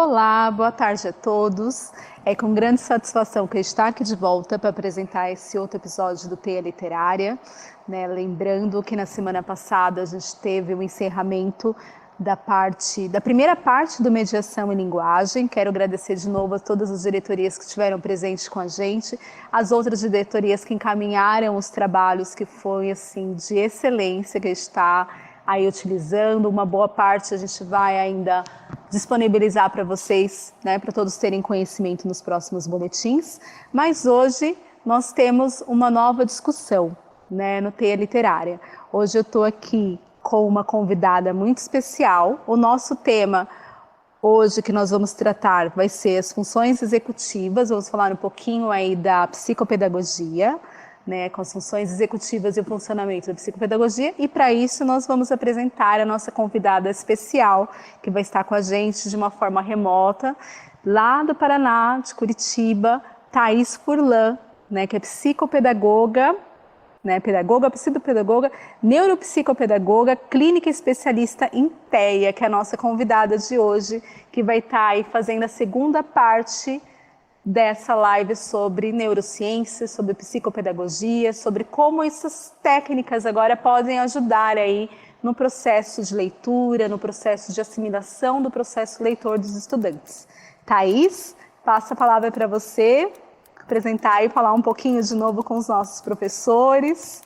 Olá, boa tarde a todos. É com grande satisfação que eu estou aqui de volta para apresentar esse outro episódio do Teia Literária, né? Lembrando que na semana passada a gente teve o encerramento da primeira parte do Mediação em Linguagem. Quero agradecer de novo a todas as diretorias que estiveram presentes com a gente, as outras diretorias que encaminharam os trabalhos, que foi assim de excelência, que está aí utilizando. Uma boa parte a gente vai ainda disponibilizar para vocês, né, para todos terem conhecimento nos próximos boletins. Mas hoje nós temos uma nova discussão, né, no Teia Literária. Hoje eu estou aqui com uma convidada muito especial. O nosso tema hoje que nós vamos tratar vai ser as funções executivas. Vamos falar um pouquinho aí da psicopedagogia, né, com as funções executivas e o funcionamento da psicopedagogia, e para isso nós vamos apresentar a nossa convidada especial, que vai estar com a gente de uma forma remota, lá do Paraná, de Curitiba, Thaís Furlan, né, que é psicopedagoga, né, psicopedagoga, neuropsicopedagoga, clínica especialista em TEA, que é a nossa convidada de hoje, que vai estar aí fazendo a segunda parte dessa live sobre neurociência, sobre psicopedagogia, sobre como essas técnicas agora podem ajudar aí no processo de leitura, no processo de assimilação do processo leitor dos estudantes. Thaís, passo a palavra para você apresentar e falar um pouquinho de novo com os nossos professores.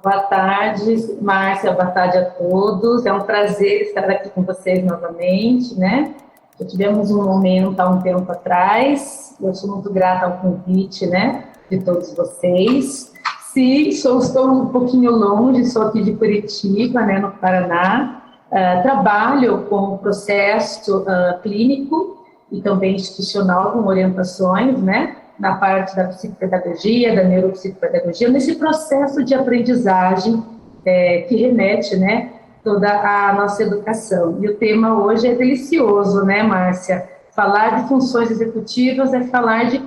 Boa tarde, Márcia, boa tarde a todos. É um prazer estar aqui com vocês novamente, né? Já tivemos um momento há um tempo atrás, eu sou muito grata ao convite, né, de todos vocês. Sim, estou um pouquinho longe, sou aqui de Curitiba, né, no Paraná. Trabalho com processo clínico e também institucional, com orientações, né, na parte da psicopedagogia, da neuropsicopedagogia, nesse processo de aprendizagem que remete, né, toda a nossa educação. E o tema hoje é delicioso, né, Márcia? Falar de funções executivas é falar de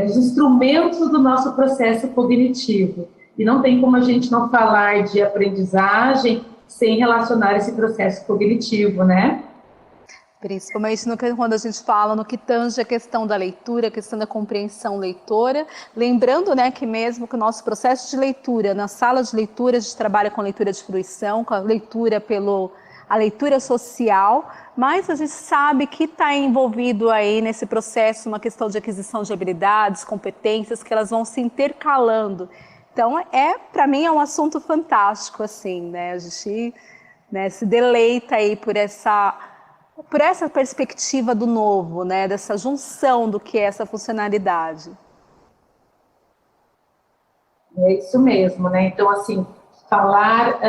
dos instrumentos do nosso processo cognitivo. E não tem como a gente não falar de aprendizagem sem relacionar esse processo cognitivo, né? Principalmente quando a gente fala no que tange a questão da leitura, a questão da compreensão leitora, lembrando, né, que mesmo que o nosso processo de leitura, na sala de leitura, a gente trabalha com leitura de fruição, com a leitura social, mas a gente sabe que está envolvido aí nesse processo uma questão de aquisição de habilidades, competências, que elas vão se intercalando. Então, para mim, é um assunto fantástico, assim, né, a gente, né, se deleita aí por essa perspectiva do novo, né, dessa junção do que é essa funcionalidade. É isso mesmo, né? Então, assim, falar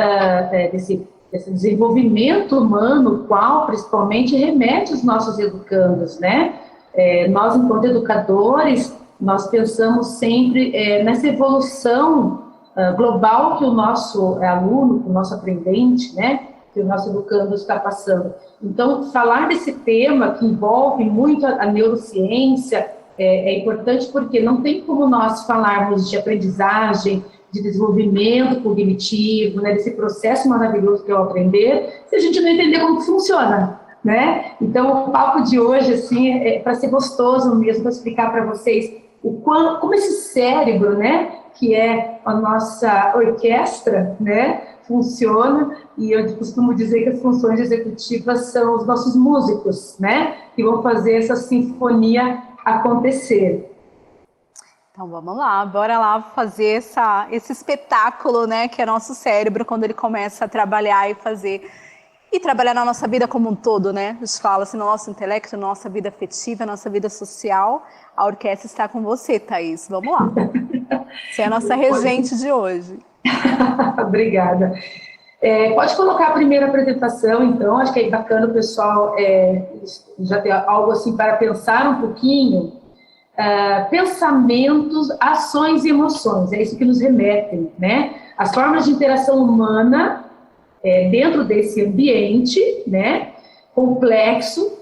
desse desenvolvimento humano, qual principalmente remete os nossos educandos, né? Nós, enquanto educadores, nós pensamos sempre nessa evolução global que o nosso aluno, que o nosso aprendente, né, que o nosso educando está passando. Então, falar desse tema que envolve muito a neurociência é importante, porque não tem como nós falarmos de aprendizagem, de desenvolvimento cognitivo, né, desse processo maravilhoso que é o aprender, se a gente não entender como que funciona, né? Então, o papo de hoje, assim, é para ser gostoso mesmo, para explicar para vocês como esse cérebro, né, que é a nossa orquestra, né, funciona, e eu costumo dizer que as funções executivas são os nossos músicos, né, que vão fazer essa sinfonia acontecer. Então vamos lá, bora lá fazer esse espetáculo, né, que é nosso cérebro quando ele começa a trabalhar e trabalhar na nossa vida como um todo, né? A gente fala assim, no nosso intelecto, na nossa vida afetiva, na nossa vida social. A orquestra está com você, Thaís. Vamos lá. Você é a nossa regente de hoje. Obrigada. Pode colocar a primeira apresentação, então. Acho que é bacana o pessoal já ter algo assim para pensar um pouquinho. Pensamentos, ações e emoções, é isso que nos remetem, né? As formas de interação humana dentro desse ambiente, né, complexo,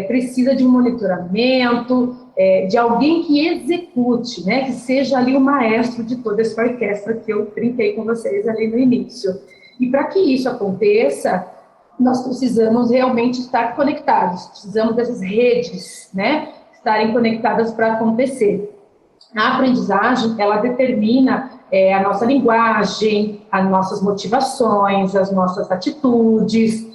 precisa de um monitoramento, de alguém que execute, né, que seja ali o maestro de toda essa orquestra que eu brinquei com vocês ali no início. E para que isso aconteça, nós precisamos realmente estar conectados, precisamos dessas redes, né, estarem conectadas para acontecer. A aprendizagem, ela determina a nossa linguagem, as nossas motivações, as nossas atitudes,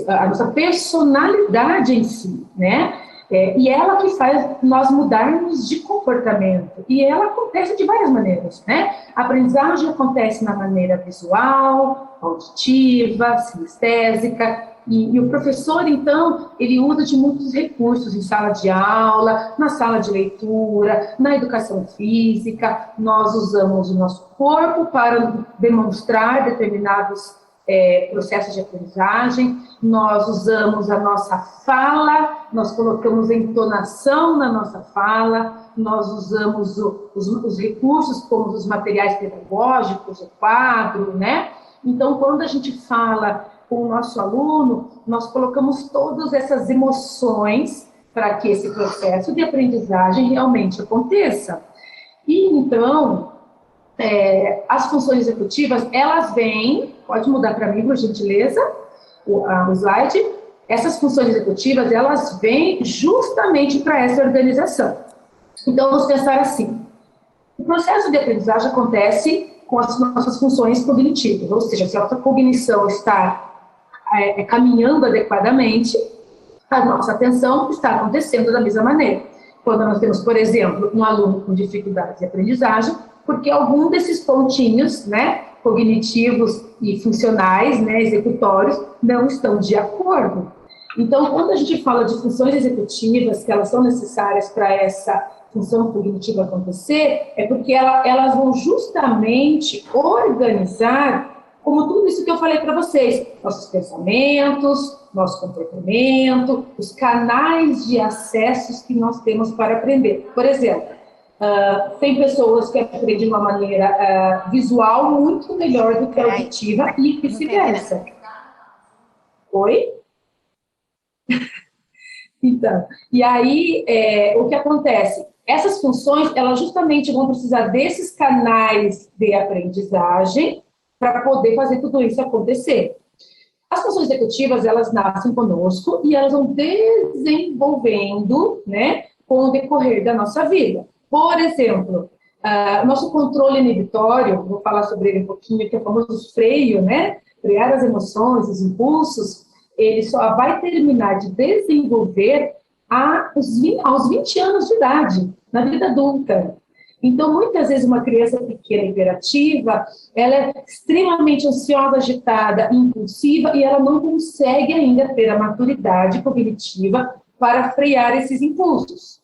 a nossa personalidade em si, né? E ela que faz nós mudarmos de comportamento. E ela acontece de várias maneiras, né? A aprendizagem acontece na maneira visual, auditiva, sinestésica, e o professor, então, ele usa de muitos recursos em sala de aula, na sala de leitura, na educação física. Nós usamos o nosso corpo para demonstrar determinados processos de aprendizagem, nós usamos a nossa fala, nós colocamos entonação na nossa fala, nós usamos os recursos como os materiais pedagógicos, o quadro, né? Então, quando a gente fala com o nosso aluno, nós colocamos todas essas emoções para que esse processo de aprendizagem realmente aconteça. E, então, as funções executivas, elas vêm, pode mudar para mim, por gentileza, o slide, essas funções executivas, elas vêm justamente para essa organização. Então, vamos pensar assim, o processo de aprendizagem acontece com as nossas funções cognitivas, ou seja, se a nossa cognição está caminhando adequadamente, a nossa atenção está acontecendo da mesma maneira. Quando nós temos, por exemplo, um aluno com dificuldades de aprendizagem, porque algum desses pontinhos, né, cognitivos e funcionais, né, executórios, não estão de acordo. Então, quando a gente fala de funções executivas, que elas são necessárias para essa função cognitiva acontecer, é porque elas vão justamente organizar, como tudo isso que eu falei para vocês, nossos pensamentos, nosso comportamento, os canais de acessos que nós temos para aprender. Por exemplo, tem pessoas que aprendem de uma maneira visual muito melhor do que a auditiva e vice-versa. Oi? Então, e aí, o que acontece? Essas funções, elas justamente vão precisar desses canais de aprendizagem para poder fazer tudo isso acontecer. As funções executivas, elas nascem conosco e elas vão desenvolvendo, né, com o decorrer da nossa vida. Por exemplo, o nosso controle inibitório, vou falar sobre ele um pouquinho, que é o famoso freio, né, frear as emoções, os impulsos, ele só vai terminar de desenvolver aos 20 anos de idade, na vida adulta. Então, muitas vezes, uma criança pequena hiperativa, ela é extremamente ansiosa, agitada, impulsiva, e ela não consegue ainda ter a maturidade cognitiva para frear esses impulsos.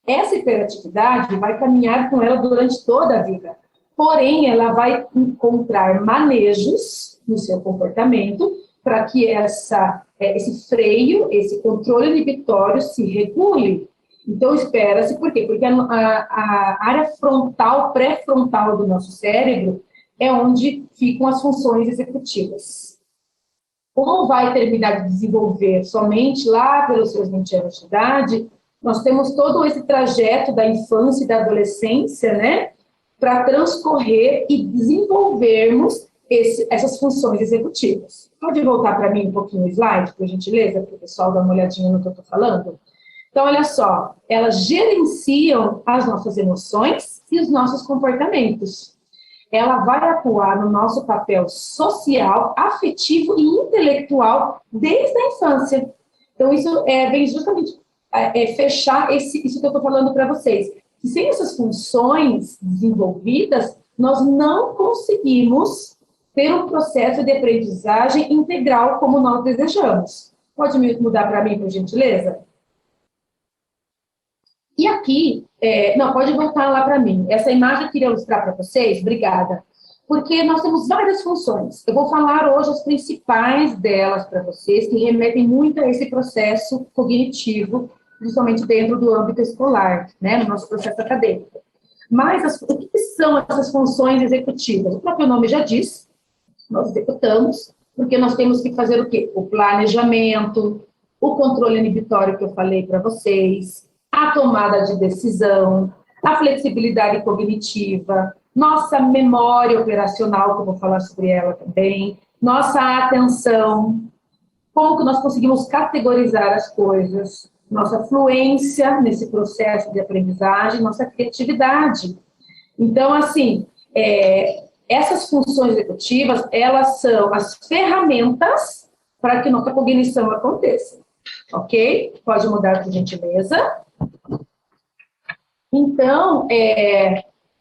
Essa hiperatividade vai caminhar com ela durante toda a vida. Porém, ela vai encontrar manejos no seu comportamento para que esse freio, esse controle inibitório se regule. Então, espera-se, por quê? Porque a área frontal, pré-frontal do nosso cérebro é onde ficam as funções executivas. Como vai terminar de desenvolver somente lá pelos seus 20 anos de idade, nós temos todo esse trajeto da infância e da adolescência, né, para transcorrer e desenvolvermos essas funções executivas. Pode voltar para mim um pouquinho o slide, por gentileza, para o pessoal dar uma olhadinha no que eu estou falando? Então, olha só, elas gerenciam as nossas emoções e os nossos comportamentos. Ela vai atuar no nosso papel social, afetivo e intelectual desde a infância. Então, isso vem justamente fechar isso que eu estou falando para vocês. Que sem essas funções desenvolvidas, nós não conseguimos ter um processo de aprendizagem integral como nós desejamos. Pode me mudar para mim, por gentileza? E aqui, não, pode voltar lá para mim. Essa imagem eu queria ilustrar para vocês, obrigada. Porque nós temos várias funções. Eu vou falar hoje as principais delas para vocês, que remetem muito a esse processo cognitivo, principalmente dentro do âmbito escolar, né, no nosso processo acadêmico. Mas o que são essas funções executivas? O próprio nome já diz, nós executamos, porque nós temos que fazer o quê? O planejamento, o controle inibitório que eu falei para vocês, a tomada de decisão, a flexibilidade cognitiva, nossa memória operacional, que eu vou falar sobre ela também, nossa atenção, como que nós conseguimos categorizar as coisas, nossa fluência nesse processo de aprendizagem, nossa criatividade. Então, assim, essas funções executivas, elas são as ferramentas para que nossa cognição aconteça, ok? Pode mudar, por gentileza. Então,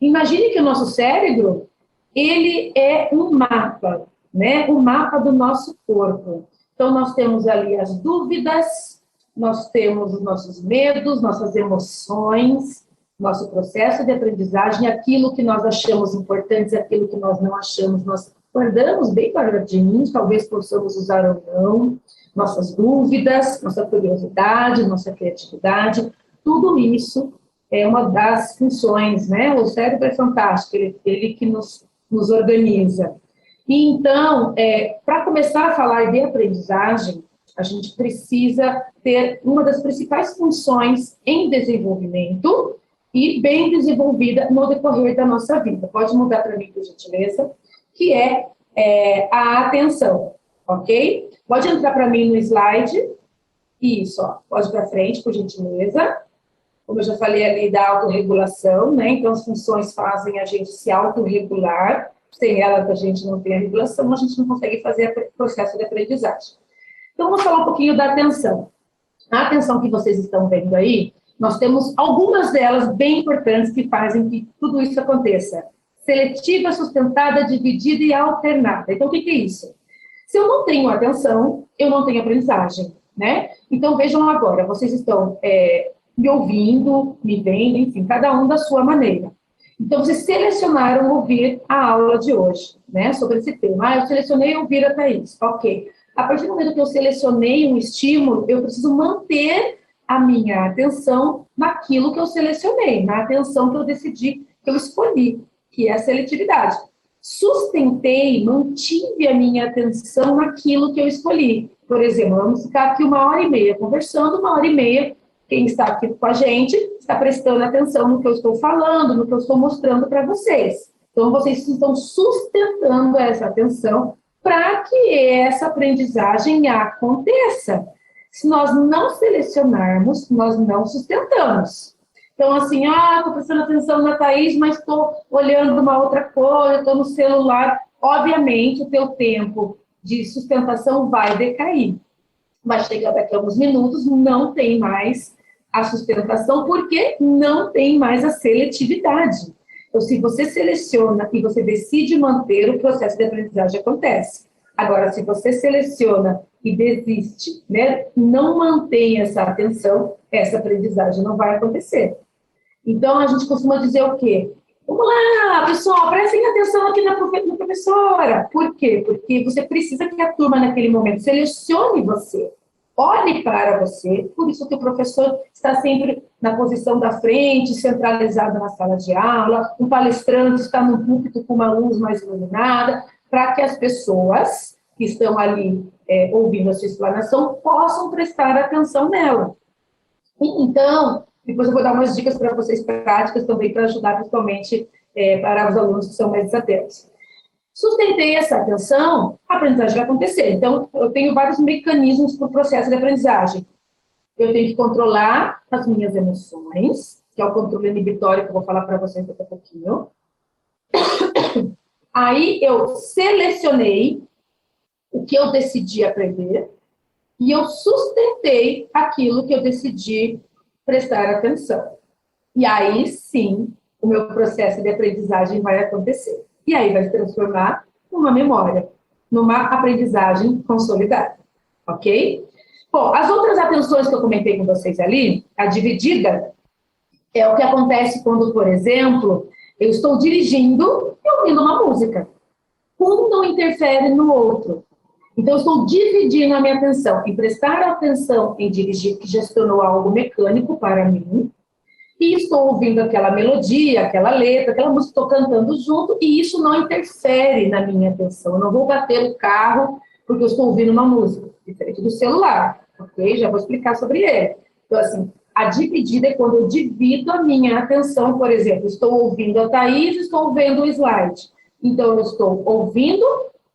imagine que o nosso cérebro, ele é um mapa, né? Um mapa do nosso corpo. Então, nós temos ali as dúvidas, nós temos os nossos medos, nossas emoções, nosso processo de aprendizagem, aquilo que nós achamos importante, aquilo que nós não achamos, nós guardamos bem guardadinhos, talvez possamos usar ou não, nossas dúvidas, nossa curiosidade, nossa criatividade, tudo isso é uma das funções, né? O cérebro é fantástico, ele que nos organiza. E então, para começar a falar de aprendizagem, a gente precisa ter uma das principais funções em desenvolvimento e bem desenvolvida no decorrer da nossa vida. Pode mudar para mim, por gentileza, que é a atenção, ok? Pode entrar para mim no slide. Isso, ó, pode ir para frente, por gentileza. Como eu já falei ali da autorregulação, né? Então, as funções fazem a gente se autorregular. Sem elas, a gente não tem a regulação, a gente não consegue fazer o processo de aprendizagem. Então, vamos falar um pouquinho da atenção. A atenção que vocês estão vendo aí, nós temos algumas delas bem importantes que fazem que tudo isso aconteça. Seletiva, sustentada, dividida e alternada. Então, o que é isso? Se eu não tenho atenção, eu não tenho aprendizagem, né? Então, vejam agora, vocês estão me ouvindo, me vendo, enfim, cada um da sua maneira. Então, vocês selecionaram ouvir a aula de hoje, né, sobre esse tema. Eu selecionei ouvir a Thaís. Ok. A partir do momento que eu selecionei um estímulo, eu preciso manter a minha atenção naquilo que eu selecionei, na atenção que eu decidi, que eu escolhi, que é a seletividade. Sustentei, mantive a minha atenção naquilo que eu escolhi. Por exemplo, vamos ficar aqui 1h30 conversando, 1h30. Quem está aqui com a gente está prestando atenção no que eu estou falando, no que eu estou mostrando para vocês. Então, vocês estão sustentando essa atenção para que essa aprendizagem aconteça. Se nós não selecionarmos, nós não sustentamos. Então, assim, estou prestando atenção na Thaís, mas estou olhando uma outra coisa, estou no celular. Obviamente, o teu tempo de sustentação vai decair. Vai chegar daqui a alguns minutos, não tem mais a sustentação, porque não tem mais a seletividade. Então, se você seleciona e você decide manter, o processo de aprendizagem acontece. Agora, se você seleciona e desiste, né, não mantém essa atenção, essa aprendizagem não vai acontecer. Então, a gente costuma dizer o quê? Vamos lá, pessoal, prestem atenção aqui na professora. Por quê? Porque você precisa que a turma, naquele momento, selecione você. Olhe para você, por isso que o professor está sempre na posição da frente, centralizado na sala de aula, o palestrante está no púlpito com uma luz mais iluminada, para que as pessoas que estão ali ouvindo a sua explanação possam prestar atenção nela. Então, depois eu vou dar umas dicas para vocês práticas também, para ajudar principalmente para os alunos que são mais desatentos. Sustentei essa atenção, a aprendizagem vai acontecer. Então, eu tenho vários mecanismos para o processo de aprendizagem. Eu tenho que controlar as minhas emoções, que é o controle inibitório que eu vou falar para vocês daqui a pouquinho. Aí, eu selecionei o que eu decidi aprender e eu sustentei aquilo que eu decidi prestar atenção. E aí, sim, o meu processo de aprendizagem vai acontecer. E aí vai se transformar numa memória, numa aprendizagem consolidada, ok? Bom, as outras atenções que eu comentei com vocês ali, a dividida, é o que acontece quando, por exemplo, eu estou dirigindo e ouvindo uma música. Um não interfere no outro. Então, eu estou dividindo a minha atenção em prestar atenção em dirigir, que já se tornou algo mecânico para mim, e estou ouvindo aquela melodia, aquela letra, aquela música, estou cantando junto, e isso não interfere na minha atenção. Eu não vou bater o carro porque eu estou ouvindo uma música, diferente do celular, ok? Já vou explicar sobre ele. Então, assim, a dividida é quando eu divido a minha atenção, por exemplo, estou ouvindo a Thaís, estou vendo o slide. Então, eu estou ouvindo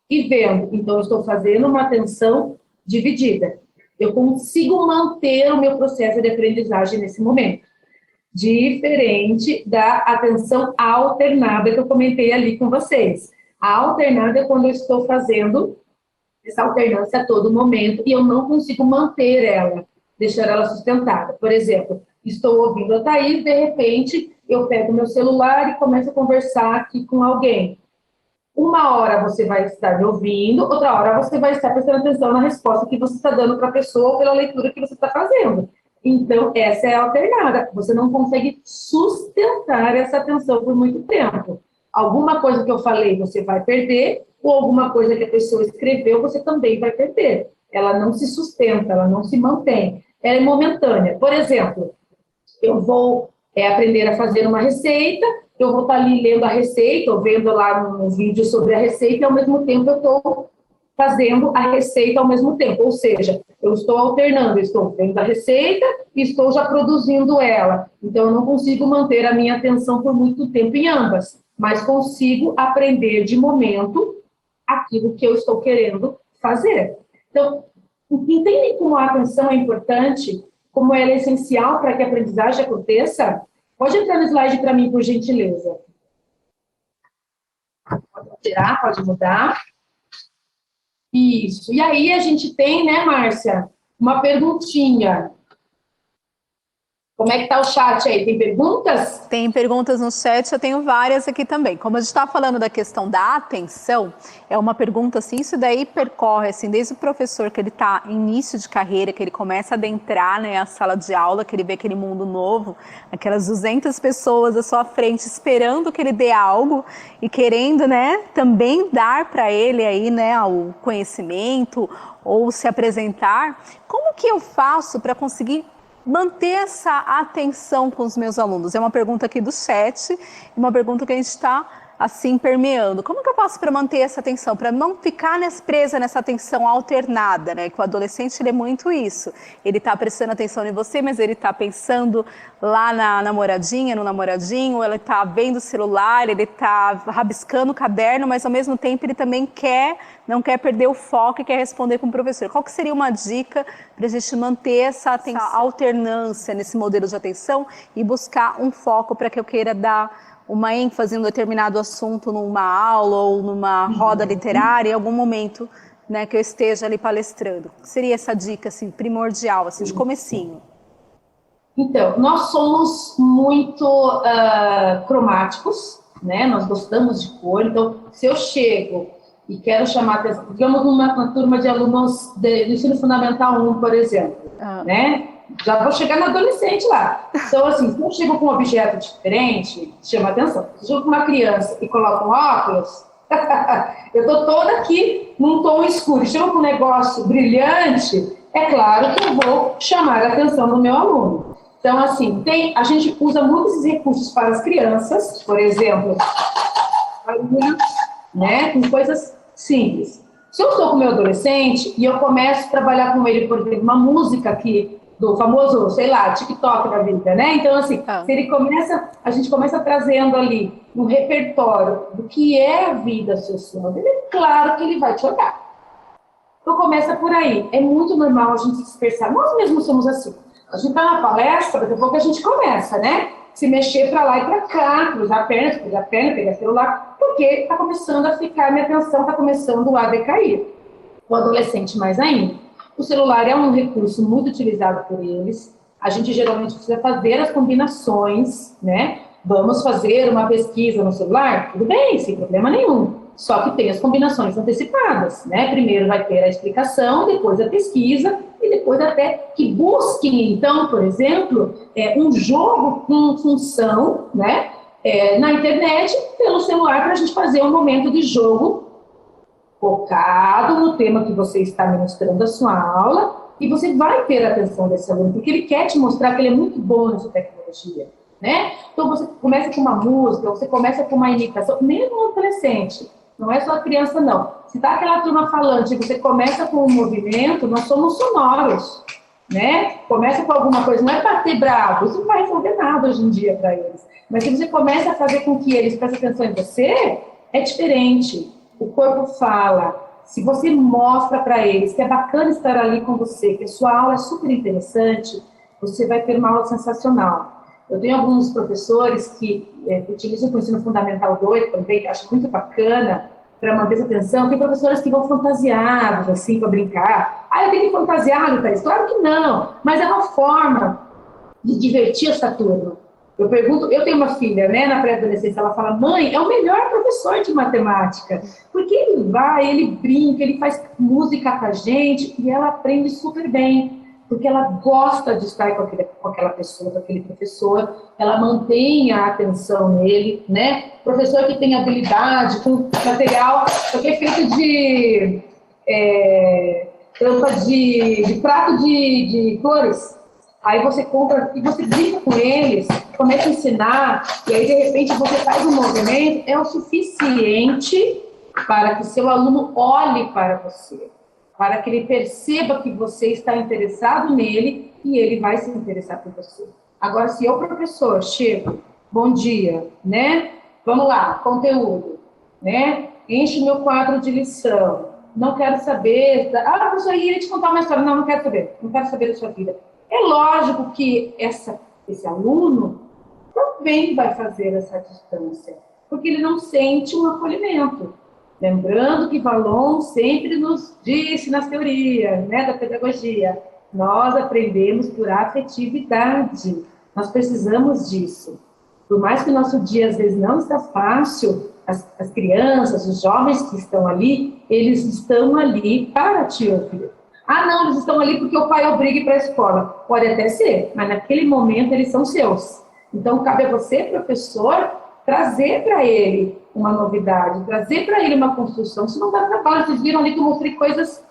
e vendo. Então, eu estou fazendo uma atenção dividida. Eu consigo manter o meu processo de aprendizagem nesse momento. Diferente da atenção alternada que eu comentei ali com vocês. A alternada é quando eu estou fazendo essa alternância a todo momento e eu não consigo manter ela, deixar ela sustentada. Por exemplo, estou ouvindo a Thaís, de repente eu pego meu celular e começo a conversar aqui com alguém. Uma hora você vai estar me ouvindo, outra hora você vai estar prestando atenção na resposta que você está dando para a pessoa ou pela leitura que você está fazendo. Então, essa é a alternada. Você não consegue sustentar essa atenção por muito tempo. Alguma coisa que eu falei você vai perder, ou alguma coisa que a pessoa escreveu você também vai perder. Ela não se sustenta, ela não se mantém. Ela é momentânea. Por exemplo, eu vou aprender a fazer uma receita, eu vou estar ali lendo a receita, ou vendo lá um vídeo sobre a receita, e ao mesmo tempo eu estou fazendo a receita ao mesmo tempo. Ou seja, eu estou alternando, estou vendo a receita e estou já produzindo ela. Então, eu não consigo manter a minha atenção por muito tempo em ambas, mas consigo aprender de momento aquilo que eu estou querendo fazer. Então, entendem como a atenção é importante, como ela é essencial para que a aprendizagem aconteça? Pode entrar no slide para mim, por gentileza. Pode alterar, pode mudar. Isso. E aí a gente tem, né, Márcia, uma perguntinha. Como é que tá o chat aí? Tem perguntas? Tem perguntas no chat, eu tenho várias aqui também. Como a gente está falando da questão da atenção, é uma pergunta assim, isso daí percorre assim, desde o professor que ele está em início de carreira, que ele começa a adentrar, né, a sala de aula, que ele vê aquele mundo novo, aquelas 200 pessoas à sua frente esperando que ele dê algo e querendo, né, também dar para ele aí, né, o conhecimento ou se apresentar. Como que eu faço para conseguir manter essa atenção com os meus alunos? É uma pergunta aqui do chat, uma pergunta que a gente está assim permeando. Como que eu faço para manter essa atenção, para não ficar presa nessa atenção alternada, né? Que o adolescente ele é muito isso. Ele está prestando atenção em você, mas ele está pensando lá na namoradinha, no namoradinho, ele está vendo o celular, ele está rabiscando o caderno, mas ao mesmo tempo ele também não quer perder o foco e quer responder com o professor. Qual que seria uma dica para a gente manter essa alternância nesse modelo de atenção e buscar um foco para que eu queira dar uma ênfase em um determinado assunto numa aula ou numa roda literária, em algum momento, né, que eu esteja ali palestrando? Seria essa dica assim, primordial, assim, de comecinho? Então, nós somos muito cromáticos, né? Nós gostamos de cor. Então, se eu chego e quero chamar atenção, digamos numa turma de alunos do ensino fundamental 1, por exemplo, né? Já vou chegar no adolescente lá. Então, assim, se eu chego com um objeto diferente, chama atenção. Se eu chego com uma criança e coloco um óculos, eu estou toda aqui num tom escuro. Chego com um negócio brilhante, é claro que eu vou chamar a atenção do meu aluno. Então, assim, a gente usa muitos esses recursos para as crianças, por exemplo, né, com coisas simples. Se eu estou com o meu adolescente e eu começo a trabalhar com ele, por exemplo, uma música do famoso, sei lá, TikTok da vida, né? Então, assim, se ele a gente começa trazendo ali um repertório do que é a vida social dele, é claro que ele vai te olhar. Então, começa por aí. É muito normal a gente se dispersar. Nós mesmos somos assim. A gente está na palestra, daqui a pouco a gente começa, né? Se mexer para lá e para cá, cruzar a perna, pegar celular, porque está começando a ficar, minha atenção está começando a decair. O adolescente mais ainda. O celular é um recurso muito utilizado por eles. A gente geralmente precisa fazer as combinações, né? Vamos fazer uma pesquisa no celular? Tudo bem, sem problema nenhum. Só que tem as combinações antecipadas, né? Primeiro vai ter a explicação, depois a pesquisa e depois até que busquem, então, por exemplo, um jogo com função, né? Na internet, pelo celular, para a gente fazer um momento de jogo focado no tema que você está ministrando a sua aula, e você vai ter a atenção desse aluno, porque ele quer te mostrar que ele é muito bom nessa tecnologia, né? Então, você começa com uma música, você começa com uma imitação, mesmo no adolescente, não é só a criança, não. Se está aquela turma falante e você começa com um movimento, nós somos sonoros, né? Começa com alguma coisa, não é bater bravo, isso não vai resolver nada hoje em dia para eles. Mas se você começa a fazer com que eles prestem atenção em você, é diferente. O corpo fala, se você mostra para eles que é bacana estar ali com você, que a sua aula é super interessante, você vai ter uma aula sensacional. Eu tenho alguns professores que utilizam o ensino fundamental 2 também, que acho muito bacana, para manter essa atenção. Tem professores que vão fantasiados, assim, para brincar. Ah, eu tenho que fantasiar, Thaís? Claro que não, mas é uma forma de divertir essa turma. Eu pergunto, eu tenho uma filha, né, na pré-adolescência, ela fala, mãe, é o melhor professor de matemática, porque ele vai, ele brinca, ele faz música com a gente, e ela aprende super bem, porque ela gosta de estar com aquela pessoa, com aquele professor, ela mantém a atenção nele, né, professor que tem habilidade, com material, porque é feito de tampa de prato de flores. Aí você compra e você brinca com eles, começa a ensinar, e aí de repente você faz um movimento, é o suficiente para que seu aluno olhe para você, para que ele perceba que você está interessado nele e ele vai se interessar por você. Agora, se eu, professor, chego, bom dia, né? Vamos lá, conteúdo, né? Enche meu quadro de lição, não quero saber, professor, eu ia te contar uma história, não quero saber da sua vida. É lógico que esse aluno também vai fazer essa distância, porque ele não sente um acolhimento. Lembrando que Valon sempre nos disse nas teorias, né, da pedagogia, nós aprendemos por afetividade, nós precisamos disso. Por mais que o nosso dia às vezes não está fácil, as crianças, os jovens que estão ali, eles estão ali para te ouvir. Ah, não, eles estão ali porque o pai obriga para a escola. Pode até ser, mas naquele momento eles são seus. Então, cabe a você, professor, trazer para ele uma novidade, trazer para ele uma construção. Se não dá trabalho, vocês viram ali que eu mostrei coisas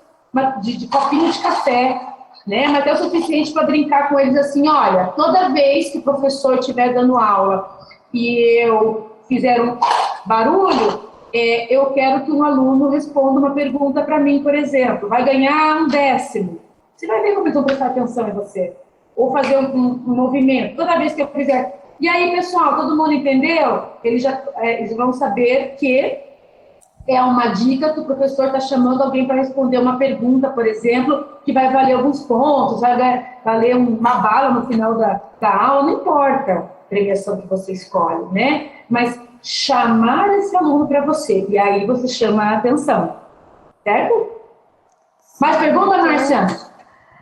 de copinho de café, né? Mas é o suficiente para brincar com eles assim, olha, toda vez que o professor estiver dando aula e eu fizer um barulho, eu quero que um aluno responda uma pergunta para mim, por exemplo, vai ganhar 1/10. Você vai ver como eles vão prestar atenção em você. Ou fazer um movimento, toda vez que eu fizer. E aí, pessoal, todo mundo entendeu? Eles vão saber que é uma dica que o professor está chamando alguém para responder uma pergunta, por exemplo, que vai valer alguns pontos, vai valer uma bala no final da aula, não importa a premiação que você escolhe, né? Mas chamar esse aluno para você, e aí você chama a atenção, certo? Mais pergunta, Márcia?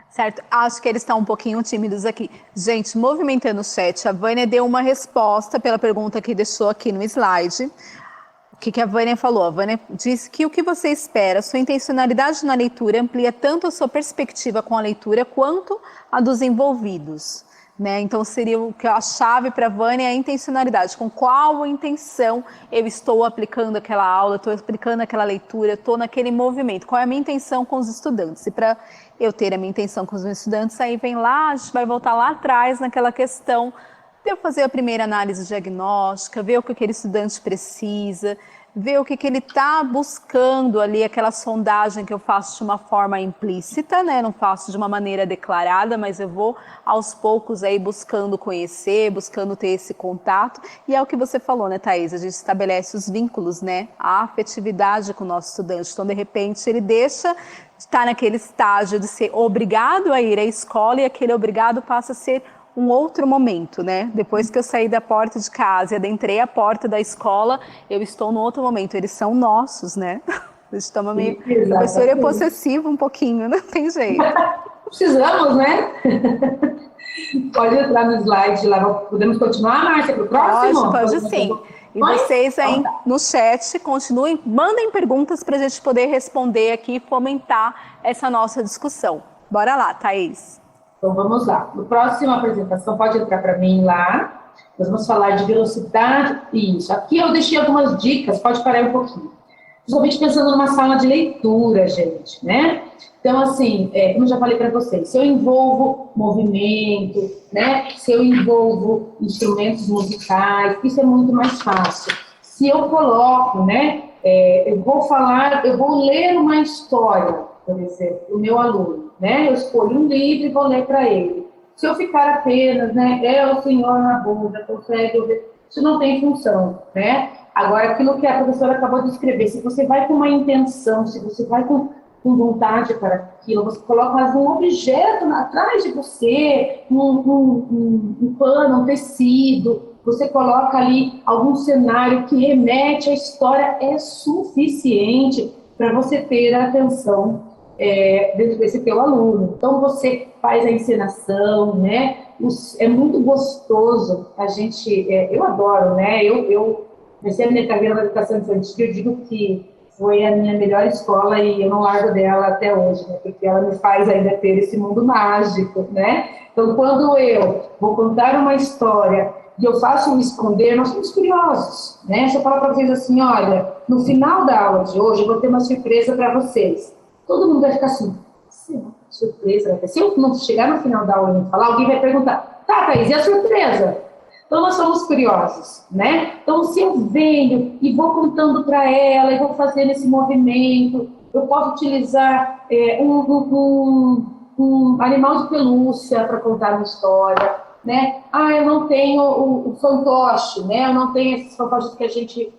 Certo, acho que eles estão um pouquinho tímidos aqui. Gente, movimentando o chat, a Vânia deu uma resposta pela pergunta que deixou aqui no slide. O que a Vânia falou? A Vânia disse que o que você espera, sua intencionalidade na leitura amplia tanto a sua perspectiva com a leitura quanto a dos envolvidos. Né? Então, seria a chave para a Vânia é a intencionalidade. Com qual intenção eu estou aplicando aquela aula, estou aplicando aquela leitura, estou naquele movimento. Qual é a minha intenção com os estudantes? E para eu ter a minha intenção com os meus estudantes, aí vem lá, a gente vai voltar lá atrás naquela questão de eu fazer a primeira análise diagnóstica, ver o que aquele estudante precisa, ver o que ele está buscando ali, aquela sondagem que eu faço de uma forma implícita, né? Não faço de uma maneira declarada, mas eu vou aos poucos aí buscando conhecer, buscando ter esse contato. E é o que você falou, né, Thaís? A gente estabelece os vínculos, né? A afetividade com o nosso estudante. Então, de repente, ele deixa de estar naquele estágio de ser obrigado a ir à escola e aquele obrigado passa a ser um outro momento, né? Depois que eu saí da porta de casa e adentrei a porta da escola, eu estou no outro momento. Eles são nossos, né? A gente toma meio... O professor é possessivo um pouquinho, não tem jeito. Precisamos, né? Pode entrar no slide lá. Podemos continuar, Márcia, para o próximo? Pode sim. E vocês aí no chat continuem, mandem perguntas para a gente poder responder aqui e fomentar essa nossa discussão. Bora lá, Thaís. Então, vamos lá. Na próxima apresentação, pode entrar para mim lá. Nós vamos falar de velocidade. Isso. Aqui eu deixei algumas dicas, pode parar um pouquinho. Principalmente pensando numa sala de leitura, gente, né? Então, assim, como eu já falei para vocês, se eu envolvo movimento, né? Se eu envolvo instrumentos musicais, isso é muito mais fácil. Se eu coloco, né? Eu vou ler uma história, por exemplo, do meu aluno. Né? Eu escolho um livro e vou ler para ele. Se eu ficar apenas, né, o Senhor na bunda, consegue ouvir, isso não tem função, né? Agora, aquilo que a professora acabou de escrever, se você vai com uma intenção, se você vai com vontade para aquilo, você coloca um objeto atrás de você, um pano, um tecido, você coloca ali algum cenário que remete à história, é suficiente para você ter a atenção dentro desse teu aluno. Então, você faz a encenação, né? É muito gostoso. A gente, eu adoro, né? Eu comecei a minha carreira na educação infantil, eu digo que foi a minha melhor escola e eu não largo dela até hoje, né? Porque ela me faz ainda ter esse mundo mágico, né? Então, quando eu vou contar uma história e eu faço um esconder, nós somos curiosos, né? Se eu falar para vocês assim, olha, no final da aula de hoje eu vou ter uma surpresa para vocês. Todo mundo vai ficar assim, surpresa? Se eu não chegar no final da aula e não falar, alguém vai perguntar, tá, Thaís, e a surpresa? Então, nós somos curiosos, né? Então, se eu venho e vou contando para ela, e vou fazendo esse movimento, eu posso utilizar um animal de pelúcia para contar uma história, né? Ah, eu não tenho o fantoche, né? Eu não tenho esses fantoches que a gente,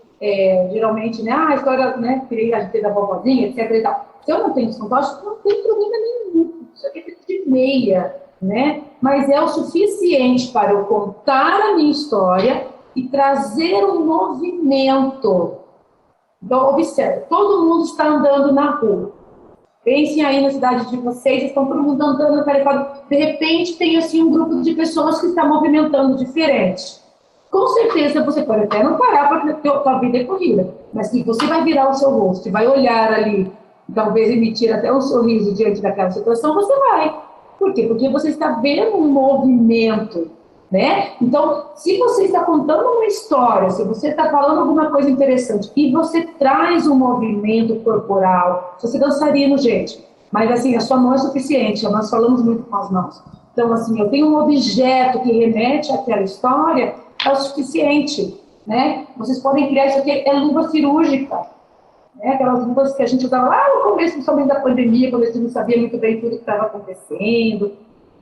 geralmente, né? Ah, a história, né? Que a gente tem da vovozinha, etc. E tal. Se eu não tenho esse fantoche, não tem problema nenhum. Isso aqui é de meia, né? Mas é o suficiente para eu contar a minha história e trazer um movimento. Então, observe, todo mundo está andando na rua. Pensem aí na cidade de vocês, estão todo mundo andando, de repente tem assim um grupo de pessoas que está movimentando diferente. Com certeza você pode até não parar porque a tua vida é corrida, mas se você vai virar o seu rosto e vai olhar ali, talvez emitir até um sorriso diante daquela situação, você vai. Por quê? Porque você está vendo um movimento, né? Então, se você está contando uma história, se você está falando alguma coisa interessante e você traz um movimento corporal, se você dançarino, gente, mas assim, a sua mão é suficiente, nós falamos muito com as mãos. Então, assim, eu tenho um objeto que remete àquela história, é o suficiente, né? Vocês podem criar isso aqui, é luva cirúrgica. Né, aquelas luvas que a gente usava lá no começo, principalmente da pandemia, quando a gente não sabia muito bem tudo que estava acontecendo.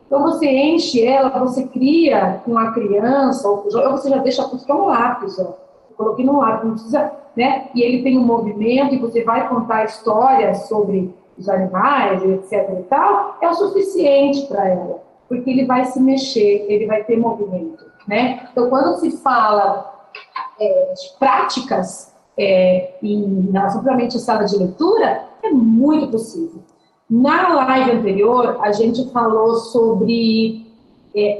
Então, você enche ela, você cria com a criança, ou você já deixa porque é um lápis, ó. Eu coloquei no lápis, não precisa, né? E ele tem um movimento e você vai contar histórias sobre os animais, etc. e tal, é o suficiente para ela, porque ele vai se mexer, ele vai ter movimento, né? Então, quando se fala de práticas, em relação puramente à sala de leitura, é muito possível. Na live anterior, a gente falou sobre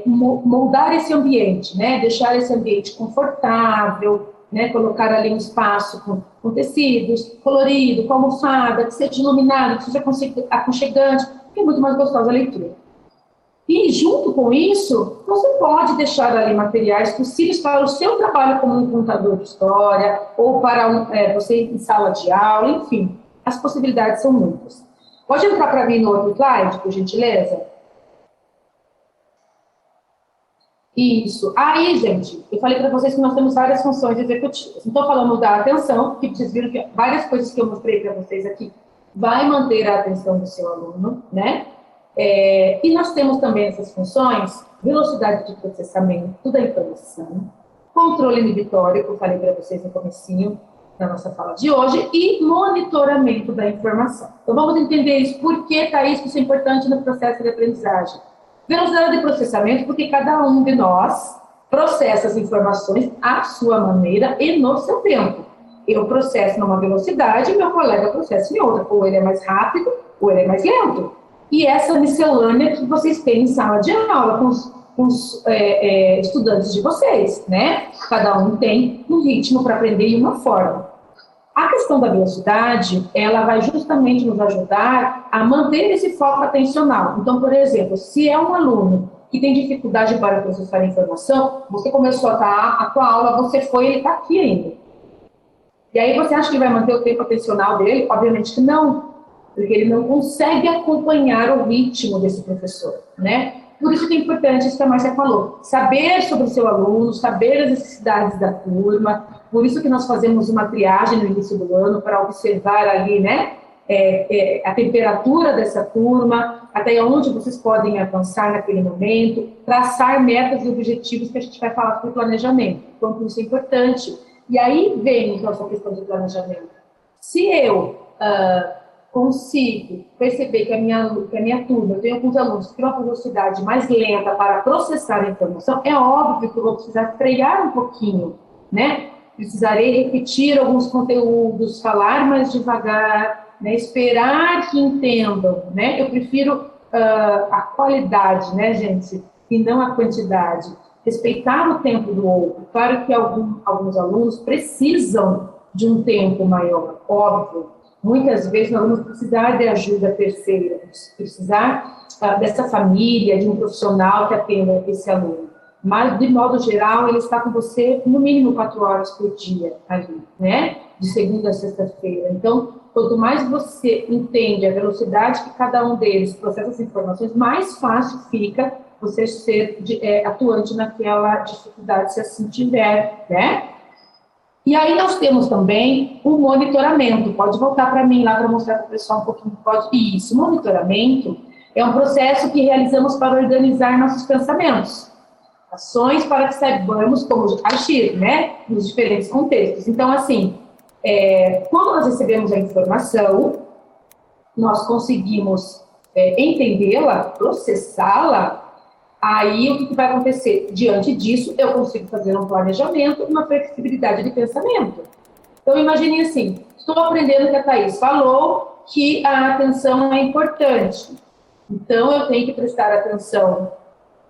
moldar esse ambiente, né? Deixar esse ambiente confortável, né? Colocar ali um espaço com tecidos, colorido, com almofada, que seja iluminado, que seja aconchegante, que é muito mais gostosa a leitura. E, junto com isso, você pode deixar ali materiais possíveis para o seu trabalho como um contador de história, ou para você em sala de aula, enfim, as possibilidades são muitas. Pode entrar para mim no outro slide, por gentileza? Isso. Aí, gente, eu falei para vocês que nós temos várias funções executivas. Então, falamos da atenção, que vocês viram que várias coisas que eu mostrei para vocês aqui vai manter a atenção do seu aluno, né? E nós temos também essas funções, velocidade de processamento da informação, controle inibitório, que eu falei para vocês no comecinho da nossa fala de hoje, e monitoramento da informação. Então, vamos entender isso. Por que, Thaís, isso é importante no processo de aprendizagem? Velocidade de processamento, porque cada um de nós processa as informações à sua maneira e no seu tempo. Eu processo numa velocidade e meu colega processa em outra. Ou ele é mais rápido, ou ele é mais lento. E essa miscelânea que vocês têm em sala de aula com os estudantes de vocês, né? Cada um tem um ritmo para aprender e uma forma. A questão da velocidade, ela vai justamente nos ajudar a manter esse foco atencional. Então, por exemplo, se é um aluno que tem dificuldade para processar a informação, você começou a tua aula, você foi, ele está aqui ainda. E aí você acha que vai manter o tempo atencional dele? Obviamente que não. Porque ele não consegue acompanhar o ritmo desse professor, né? Por isso que é importante isso que a Márcia falou, saber sobre o seu aluno, saber as necessidades da turma, por isso que nós fazemos uma triagem no início do ano para observar ali, né, a temperatura dessa turma, até onde vocês podem avançar naquele momento, traçar metas e objetivos que a gente vai falar sobre planejamento. Então, isso é importante. E aí vem, então, essa questão de planejamento. Se eu consigo perceber que a minha turma, eu tenho alguns alunos que têm uma velocidade mais lenta para processar a informação, é óbvio que eu vou precisar frear um pouquinho, né? Precisarei repetir alguns conteúdos, falar mais devagar, né? Esperar que entendam, né? Eu prefiro a qualidade, né, gente, e não a quantidade. Respeitar o tempo do outro. Claro que alguns alunos precisam de um tempo maior, óbvio. Muitas vezes nós vamos precisar de ajuda terceira, precisar dessa família, de um profissional que atenda esse aluno. Mas, de modo geral, ele está com você no mínimo 4 horas por dia, ali, né? De segunda a sexta-feira. Então, quanto mais você entende a velocidade que cada um deles processa as informações, mais fácil fica você ser atuante naquela dificuldade, se assim tiver, né? E aí nós temos também o monitoramento. Pode voltar para mim lá para mostrar para o pessoal um pouquinho. Isso, monitoramento é um processo que realizamos para organizar nossos pensamentos. Ações para que saibamos como agir, né? Nos diferentes contextos. Então, assim, quando nós recebemos a informação, nós conseguimos entendê-la, processá-la. Aí, o que vai acontecer? Diante disso, eu consigo fazer um planejamento, uma flexibilidade de pensamento. Então, imagine assim, estou aprendendo que a Thaís falou que a atenção é importante. Então, eu tenho que prestar atenção.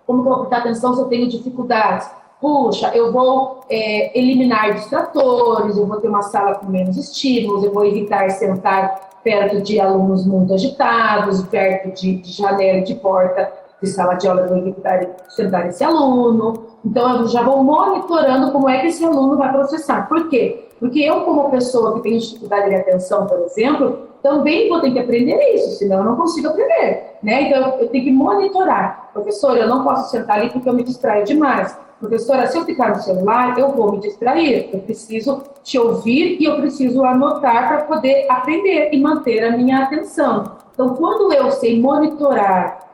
Como que eu vou prestar atenção se eu tenho dificuldades? Puxa, eu vou eliminar distratores, eu vou ter uma sala com menos estímulos, eu vou evitar sentar perto de alunos muito agitados, perto de janela e de porta de sala de aula, eu vou evitar sentar esse aluno. Então, eu já vou monitorando como é que esse aluno vai processar. Por quê? Porque eu, como pessoa que tem dificuldade de atenção, por exemplo, também vou ter que aprender isso, senão eu não consigo aprender, né? Então, eu tenho que monitorar. Professora, eu não posso sentar ali porque eu me distraio demais. Professora, se eu ficar no celular, eu vou me distrair. Eu preciso te ouvir e eu preciso anotar para poder aprender e manter a minha atenção. Então, quando eu sei monitorar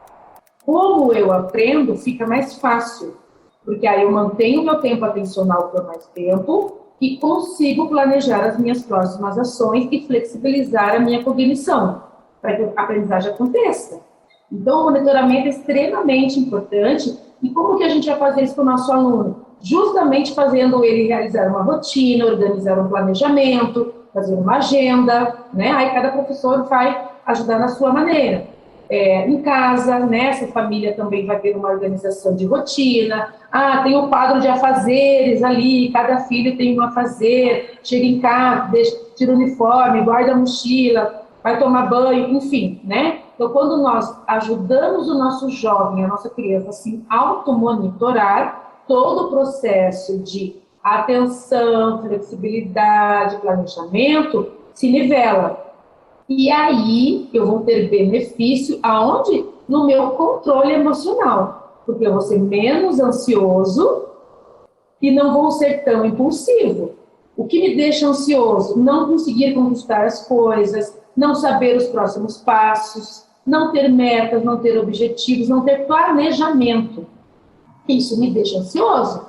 como eu aprendo, fica mais fácil, porque aí eu mantenho meu tempo atencional por mais tempo e consigo planejar as minhas próximas ações e flexibilizar a minha cognição, para que a aprendizagem aconteça. Então, o monitoramento é extremamente importante. E como que a gente vai fazer isso com o nosso aluno? Justamente fazendo ele realizar uma rotina, organizar um planejamento, fazer uma agenda, né? Aí cada professor vai ajudar na sua maneira. Em casa, né, essa família também vai ter uma organização de rotina. Tem um quadro de afazeres ali, cada filho tem um afazer, chega em casa, tira o uniforme, guarda a mochila, vai tomar banho, enfim, né? Então, quando nós ajudamos o nosso jovem, a nossa criança, assim, automonitorar, todo o processo de atenção, flexibilidade, planejamento, se nivela. E aí, eu vou ter benefício aonde? No meu controle emocional. Porque eu vou ser menos ansioso e não vou ser tão impulsivo. O que me deixa ansioso? Não conseguir conquistar as coisas, não saber os próximos passos, não ter metas, não ter objetivos, não ter planejamento. Isso me deixa ansioso.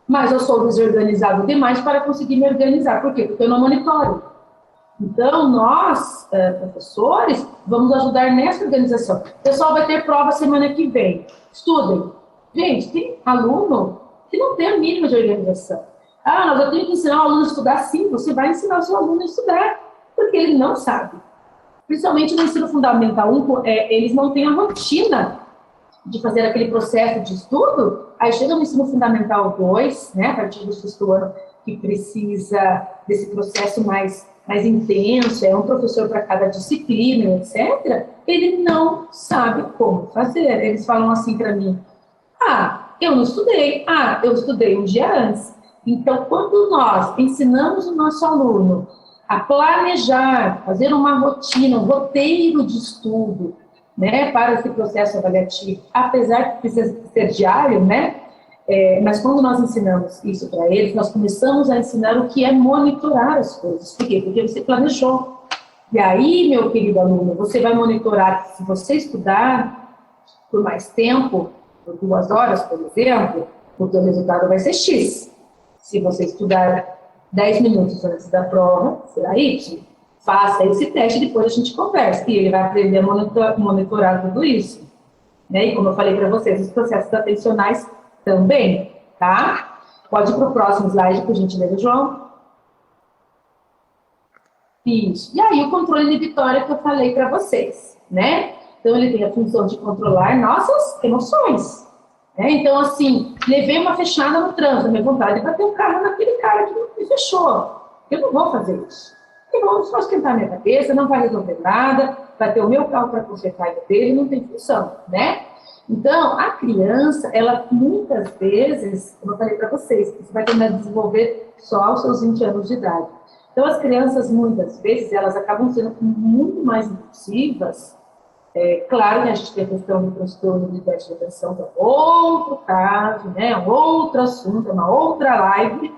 Mas eu sou desorganizado demais para conseguir me organizar. Por quê? Porque eu não monitoro. Então, nós, professores, vamos ajudar nessa organização. O pessoal vai ter prova semana que vem. Estudem. Gente, tem aluno que não tem a mínima de organização. Mas eu tenho que ensinar o aluno a estudar. Sim, você vai ensinar o seu aluno a estudar, porque ele não sabe. Principalmente no ensino fundamental 1, eles não têm a rotina de fazer aquele processo de estudo. Aí chega no ensino fundamental 2, né, a partir do 6º ano, que precisa desse processo mais intenso, é um professor para cada disciplina, etc., ele não sabe como fazer. Eles falam assim para mim, eu não estudei, eu estudei um dia antes. Então, quando nós ensinamos o nosso aluno a planejar, fazer uma rotina, um roteiro de estudo, né, para esse processo avaliativo, apesar que precisa ser diário, né, mas quando nós ensinamos isso para eles, nós começamos a ensinar o que é monitorar as coisas. Por quê? Porque você planejou. E aí, meu querido aluno, você vai monitorar que se você estudar por mais tempo, por 2 horas, por exemplo, o teu resultado vai ser X. Se você estudar 10 minutos antes da prova, será Y. Faça esse teste e depois a gente conversa. E ele vai aprender a monitorar tudo isso. Né? E como eu falei para vocês, os processos atencionais também, tá? Pode ir para o próximo slide, por gentileza, João. Isso. E aí, o controle inibitório que eu falei para vocês, né? Então, ele tem a função de controlar nossas emoções. Né? Então, assim, levei uma fechada no trânsito, a minha vontade é bater o carro naquele cara que me fechou. Eu não vou fazer isso. Eu vou só esquentar minha cabeça, não vai resolver nada, vai ter o meu carro para consertar e o dele, não tem função, né? Então, a criança, ela muitas vezes, como eu falei para vocês, você vai tentar desenvolver só aos seus 20 anos de idade. Então, as crianças, muitas vezes, elas acabam sendo muito mais impulsivas. Claro que a gente tem a questão do transtorno de déficit de atenção, que é outro caso, né? Um outro assunto, é uma outra live,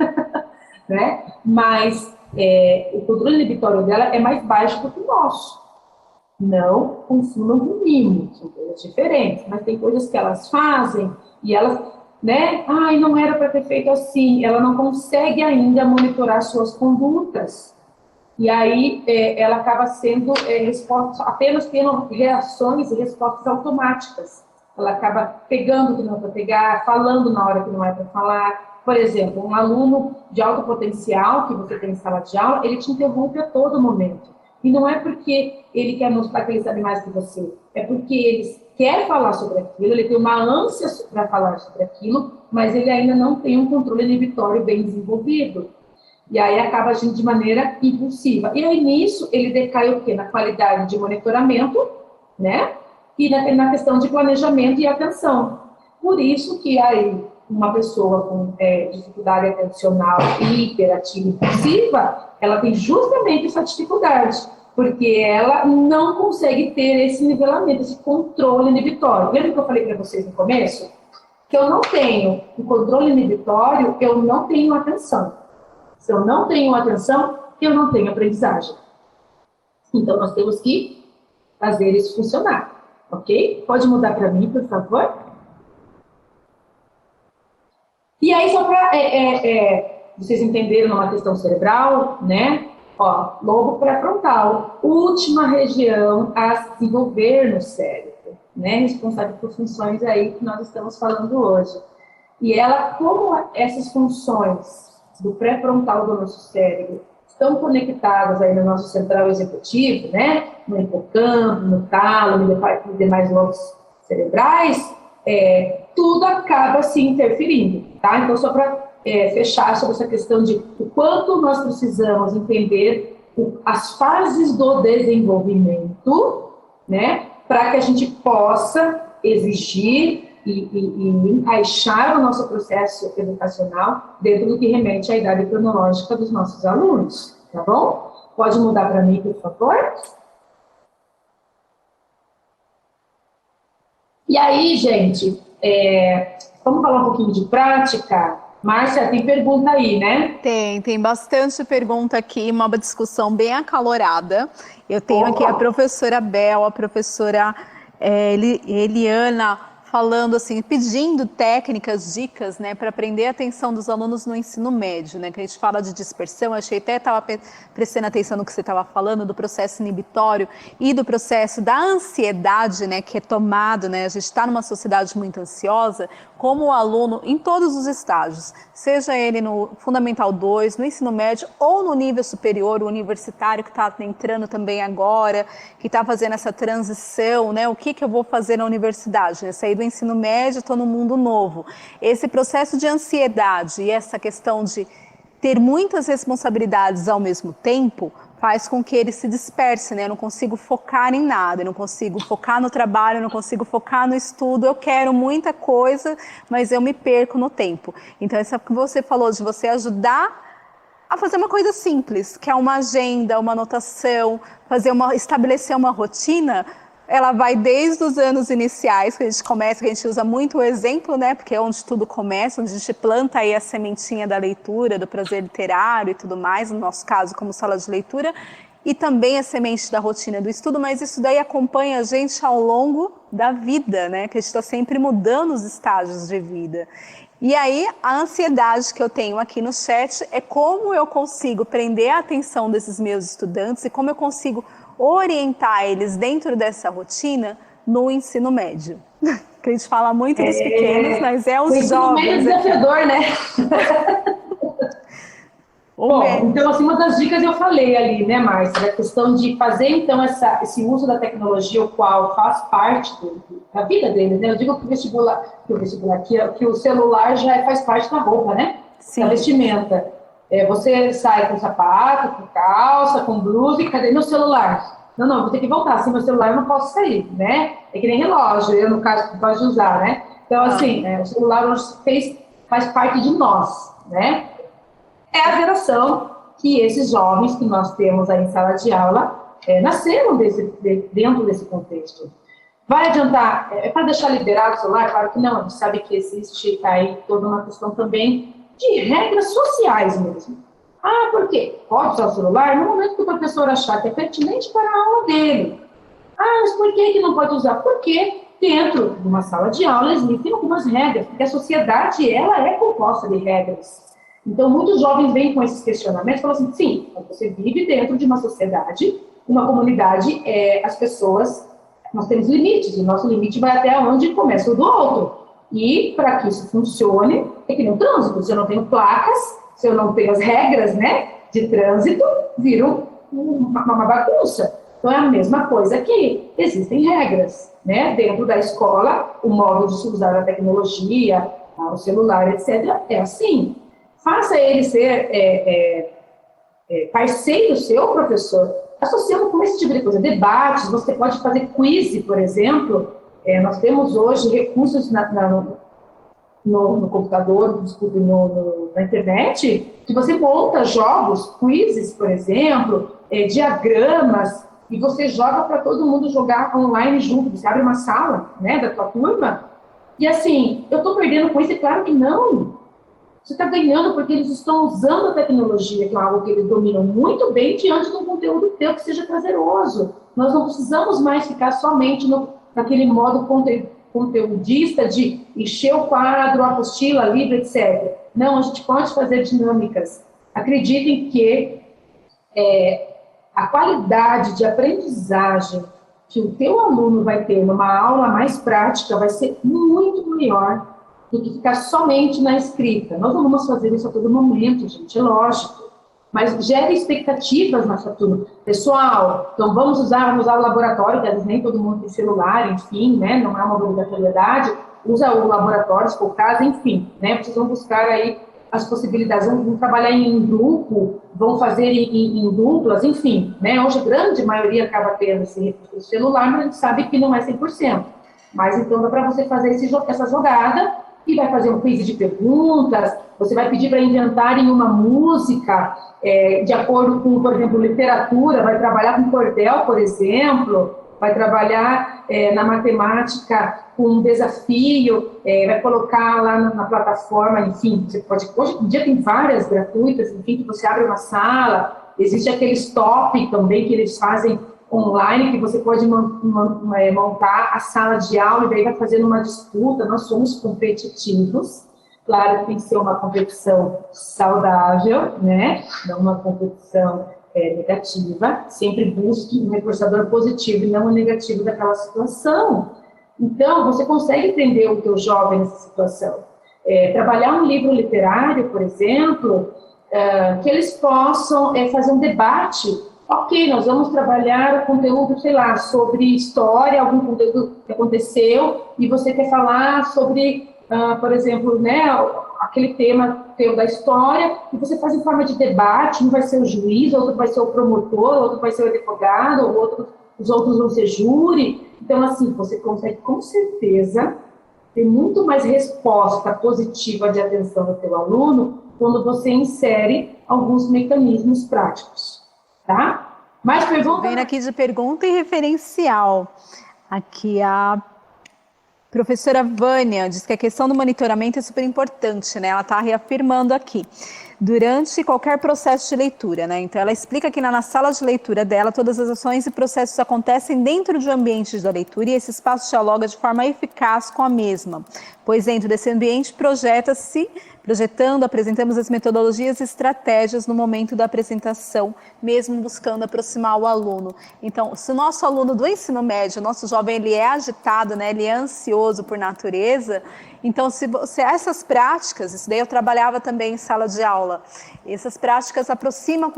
né? Mas o controle inibitório dela é mais baixo do que o nosso. Não consumam no mínimo, são coisas diferentes, mas tem coisas que elas fazem e elas, né? Ai, não era para ter feito assim. Ela não consegue ainda monitorar suas condutas. E aí ela acaba sendo apenas tendo reações e respostas automáticas. Ela acaba pegando o que não é para pegar, falando na hora que não é para falar. Por exemplo, um aluno de alto potencial que você tem em sala de aula, ele te interrompe a todo momento. E não é porque ele quer mostrar que ele sabe mais que você, é porque ele quer falar sobre aquilo, ele tem uma ânsia para falar sobre aquilo, mas ele ainda não tem um controle inibitório bem desenvolvido. E aí acaba agindo de maneira impulsiva. E aí nisso ele decai o quê? Na qualidade de monitoramento, né? E na questão de planejamento e atenção. Por isso que aí uma pessoa com dificuldade atencional e hiperativa impulsiva, ela tem justamente essa dificuldade, porque ela não consegue ter esse nivelamento, esse controle inibitório. Lembra que eu falei para vocês no começo? Que eu não tenho o controle inibitório, eu não tenho atenção. Se eu não tenho atenção, eu não tenho aprendizagem. Então, nós temos que fazer isso funcionar, ok? Pode mudar para mim, por favor? E aí, só para vocês entenderem numa questão cerebral, né? Ó, lobo pré-frontal, última região a se desenvolver no cérebro, né? Responsável por funções aí que nós estamos falando hoje. E ela, como essas funções do pré-frontal do nosso cérebro estão conectadas aí no nosso central executivo, né? No hipocampo, no tálamo, nos demais lobos cerebrais, tudo acaba se interferindo, tá? Então, só para fechar sobre essa questão de o quanto nós precisamos entender as fases do desenvolvimento, né? Para que a gente possa exigir e encaixar o nosso processo educacional dentro do que remete à idade cronológica dos nossos alunos, tá bom? Pode mudar para mim, por favor? E aí, gente, vamos falar um pouquinho de prática? Márcia, tem pergunta aí, né? Tem bastante pergunta aqui, uma discussão bem acalorada. Eu tenho aqui a professora Bel, a professora Eliana, falando assim, pedindo técnicas, dicas, né, para prender a atenção dos alunos no ensino médio, né, que a gente fala de dispersão. Eu achei até estava prestando atenção no que você estava falando do processo inibitório e do processo da ansiedade, né, que é tomado, né, a gente está numa sociedade muito ansiosa, como o aluno em todos os estágios, seja ele no Fundamental 2, no ensino médio ou no nível superior, o universitário que está entrando também agora, que está fazendo essa transição, né, o que eu vou fazer na universidade, né, sair do ensino médio, estou no mundo novo. Esse processo de ansiedade e essa questão de ter muitas responsabilidades ao mesmo tempo faz com que ele se disperse, né? Eu não consigo focar em nada, eu não consigo focar no trabalho, eu não consigo focar no estudo, eu quero muita coisa, mas eu me perco no tempo. Então, isso que você falou de você ajudar a fazer uma coisa simples, que é uma agenda, uma anotação, estabelecer uma rotina. Ela vai desde os anos iniciais, que a gente começa, que a gente usa muito o exemplo, né? Porque é onde tudo começa, onde a gente planta aí a sementinha da leitura, do prazer literário e tudo mais, no nosso caso, como sala de leitura, e também a semente da rotina do estudo, mas isso daí acompanha a gente ao longo da vida, né? Que a gente está sempre mudando os estágios de vida. E aí, a ansiedade que eu tenho aqui no chat é como eu consigo prender a atenção desses meus estudantes e como eu consigo orientar eles dentro dessa rotina no ensino médio. Que a gente fala muito dos pequenos, mas é os jovens. O ensino médio é desafiador, né? Bom, então, assim, uma das dicas eu falei ali, né, Márcia, a questão de fazer, então, esse uso da tecnologia, o qual faz parte da vida deles, né? Eu digo que o celular já faz parte da roupa, né? Sim. Da vestimenta. Você sai com sapato, com calça, com blusa, e cadê meu celular? Não, vou ter que voltar, sem meu celular eu não posso sair, né? É que nem relógio, eu, no caso, não posso usar, né? Então, assim, o celular hoje faz parte de nós, né? É a geração que esses jovens que nós temos aí em sala de aula nasceram dentro desse contexto. Vai adiantar, para deixar liberado o celular? Claro que não, a gente sabe que existe aí toda uma questão também de regras sociais mesmo. Ah, por quê? Pode usar o celular no momento que o professor achar que é pertinente para a aula dele. Ah, mas por que não pode usar? Porque dentro de uma sala de aula existem algumas regras, porque a sociedade ela é composta de regras. Então, muitos jovens vêm com esses questionamentos e falam assim, sim, você vive dentro de uma sociedade, uma comunidade, as pessoas, nós temos limites, e o nosso limite vai até onde começa o do outro. E, para que isso funcione, é que nem o trânsito, se eu não tenho placas, se eu não tenho as regras, né, de trânsito, viram uma bagunça. Então, é a mesma coisa aqui, existem regras, né, dentro da escola, o modo de se usar a tecnologia, o celular, etc., é assim. Faça ele ser parceiro seu, professor, associando com esse tipo de coisa. Debates, você pode fazer quiz, por exemplo. Nós temos hoje recursos no computador, desculpe, na internet, que você monta jogos, quizzes, por exemplo, diagramas, e você joga para todo mundo jogar online junto. Você abre uma sala, né, da tua turma, e assim, eu estou perdendo com isso? Claro que não. Você está ganhando porque eles estão usando a tecnologia, que é algo que eles dominam muito bem, diante de um conteúdo teu que seja prazeroso. Nós não precisamos mais ficar somente naquele modo conteudista de encher o quadro, a apostila, livro, etc. Não, a gente pode fazer dinâmicas. Acreditem que a qualidade de aprendizagem que o teu aluno vai ter numa aula mais prática vai ser muito maior do que ficar somente na escrita. Nós não vamos fazer isso a todo momento, gente, é lógico. Mas gere expectativas na sua turma. Pessoal, então vamos usar o laboratório, que às vezes nem todo mundo tem celular, enfim, né? Não é uma obrigatoriedade. Usa o laboratório, se for o caso, enfim, né? Vocês vão buscar aí as possibilidades, vão trabalhar em grupo, vão fazer em duplas, enfim, né? Hoje a grande maioria acaba tendo esse recurso do celular, mas a gente sabe que não é 100%. Mas então dá para você fazer essa jogada e vai fazer um quiz de perguntas, você vai pedir para inventarem uma música de acordo com, por exemplo, literatura, vai trabalhar com cordel, por exemplo, vai trabalhar na matemática com um desafio, vai colocar lá na plataforma, enfim, você pode, hoje em dia tem várias gratuitas, enfim, que você abre uma sala, existe aqueles top também que eles fazem online, que você pode montar a sala de aula e daí vai fazendo uma disputa. Nós somos competitivos, claro que tem que ser uma competição saudável, né? Não uma competição negativa, sempre busque um reforçador positivo e não o negativo daquela situação. Então, você consegue entender o teu jovem nessa situação. Trabalhar um livro literário, por exemplo, que eles possam fazer um debate. Ok, nós vamos trabalhar o conteúdo, sei lá, sobre história, algum conteúdo que aconteceu, e você quer falar sobre, por exemplo, né, aquele tema teu da história, e você faz em forma de debate, um vai ser o juiz, outro vai ser o promotor, outro vai ser o advogado, os outros vão ser júri. Então, assim, você consegue, com certeza, ter muito mais resposta positiva de atenção do teu aluno quando você insere alguns mecanismos práticos. Tá? Mais perguntas? Vendo aqui de pergunta e referencial. Aqui a Professora Vânia diz que a questão do monitoramento é super importante, né? Ela está reafirmando aqui. Durante qualquer processo de leitura, né? Então, ela explica que na sala de leitura dela, todas as ações e processos acontecem dentro de ambiente da leitura e esse espaço dialoga de forma eficaz com a mesma, pois dentro desse ambiente projetando, apresentamos as metodologias e estratégias no momento da apresentação, mesmo buscando aproximar o aluno. Então, se o nosso aluno do ensino médio, o nosso jovem, ele é agitado, né? Ele é ansioso por natureza, então, se essas práticas, isso daí eu trabalhava também em sala de aula, essas práticas aproximam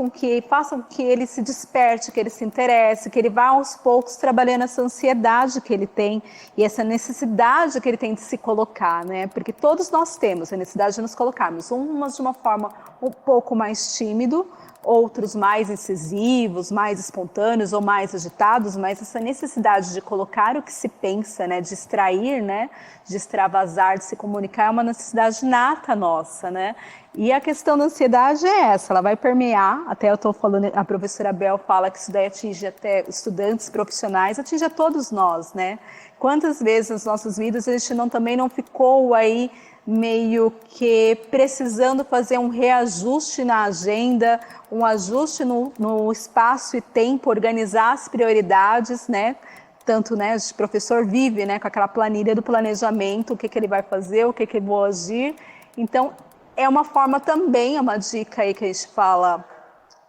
façam com que ele se desperte, que ele se interesse, que ele vá aos poucos trabalhando essa ansiedade que ele tem e essa necessidade que ele tem de se colocar, né? Porque todos nós temos a necessidade de nos colocarmos, umas de uma forma um pouco mais tímido, outros mais incisivos, mais espontâneos ou mais agitados, mas essa necessidade de colocar o que se pensa, né, de extrair, né, de extravasar, de se comunicar, é uma necessidade nata nossa, né? E a questão da ansiedade é essa, ela vai permear, até eu estou falando, a professora Bel fala que isso daí atinge até estudantes profissionais, atinge a todos nós, né? Quantas vezes nas nossas vidas a gente também não ficou aí meio que precisando fazer um reajuste na agenda, um ajuste no espaço e tempo, organizar as prioridades, né? Tanto, né, o professor vive, né, com aquela planilha do planejamento, o que ele vai fazer, o que eu vou agir. Então, é uma forma também, é uma dica aí que a gente fala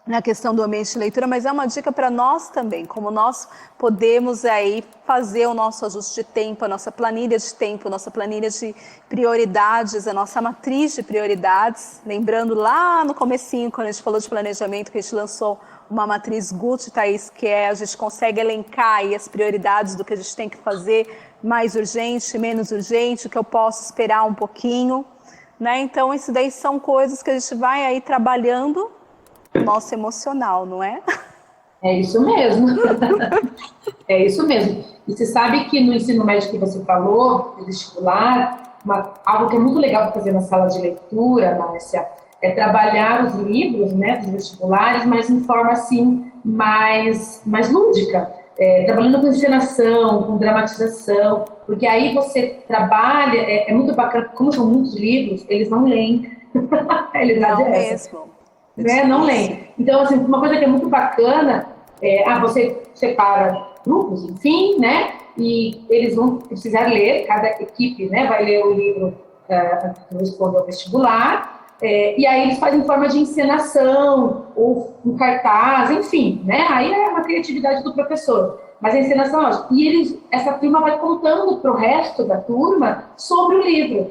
na questão do ambiente de leitura, mas é uma dica para nós também, como nós podemos aí fazer o nosso ajuste de tempo, a nossa planilha de tempo, a nossa planilha de prioridades, a nossa matriz de prioridades, lembrando lá no comecinho, quando a gente falou de planejamento, que a gente lançou uma matriz Gucci, Thaís, que a gente consegue elencar aí as prioridades do que a gente tem que fazer, mais urgente, menos urgente, o que eu posso esperar um pouquinho, né? Então, isso daí são coisas que a gente vai aí trabalhando o nosso emocional, não é? É isso mesmo. É isso mesmo. E você sabe que no ensino médio que você falou, no vestibular, algo que é muito legal para fazer na sala de leitura, Márcia, é trabalhar os livros, né, dos vestibulares, mas em forma assim mais lúdica, trabalhando com encenação, com dramatização, porque aí você trabalha, é muito bacana, como são muitos livros, eles não leem. A realidade é essa. Mesmo. Né? Não leem. Então, assim, uma coisa que é muito bacana você separa grupos, enfim, né? E eles vão precisar ler, cada equipe, né, vai ler o livro que responde ao vestibular, e aí eles fazem forma de encenação, ou um cartaz, enfim, né? Aí é uma criatividade do professor. Mas a encenação, ó, e essa turma vai contando para o resto da turma sobre o livro.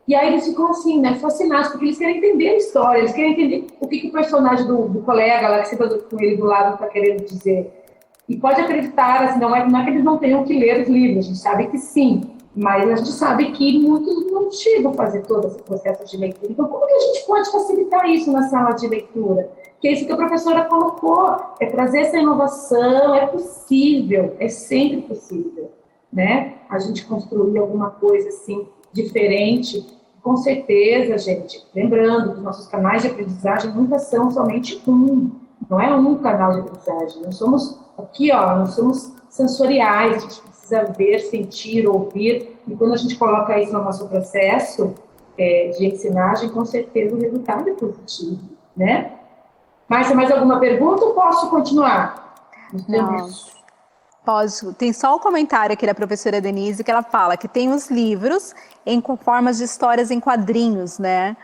E aí eles ficam assim, né, fascinados, porque eles querem entender a história, eles querem entender o que o personagem do colega lá que senta com ele do lado está querendo dizer. E pode acreditar, assim, não é que eles não tenham que ler os livros, a gente sabe que sim, mas a gente sabe que muitos não chegam a fazer todo esse processo de leitura. Então, como que a gente pode facilitar isso na sala de leitura? Que é isso que a professora colocou, é trazer essa inovação, é possível, é sempre possível, né? A gente construir alguma coisa assim diferente. Com certeza, gente, lembrando que os nossos canais de aprendizagem nunca são somente não é um canal de aprendizagem, nós somos aqui, ó, nós somos sensoriais, a gente precisa ver, sentir, ouvir, e quando a gente coloca isso no nosso processo de ensinagem, com certeza o resultado é positivo, né? Márcia, mais alguma pergunta ou posso continuar? Não. Pode. Tem só um comentário aqui da professora Denise, que ela fala que tem os livros com formas de histórias em quadrinhos, né?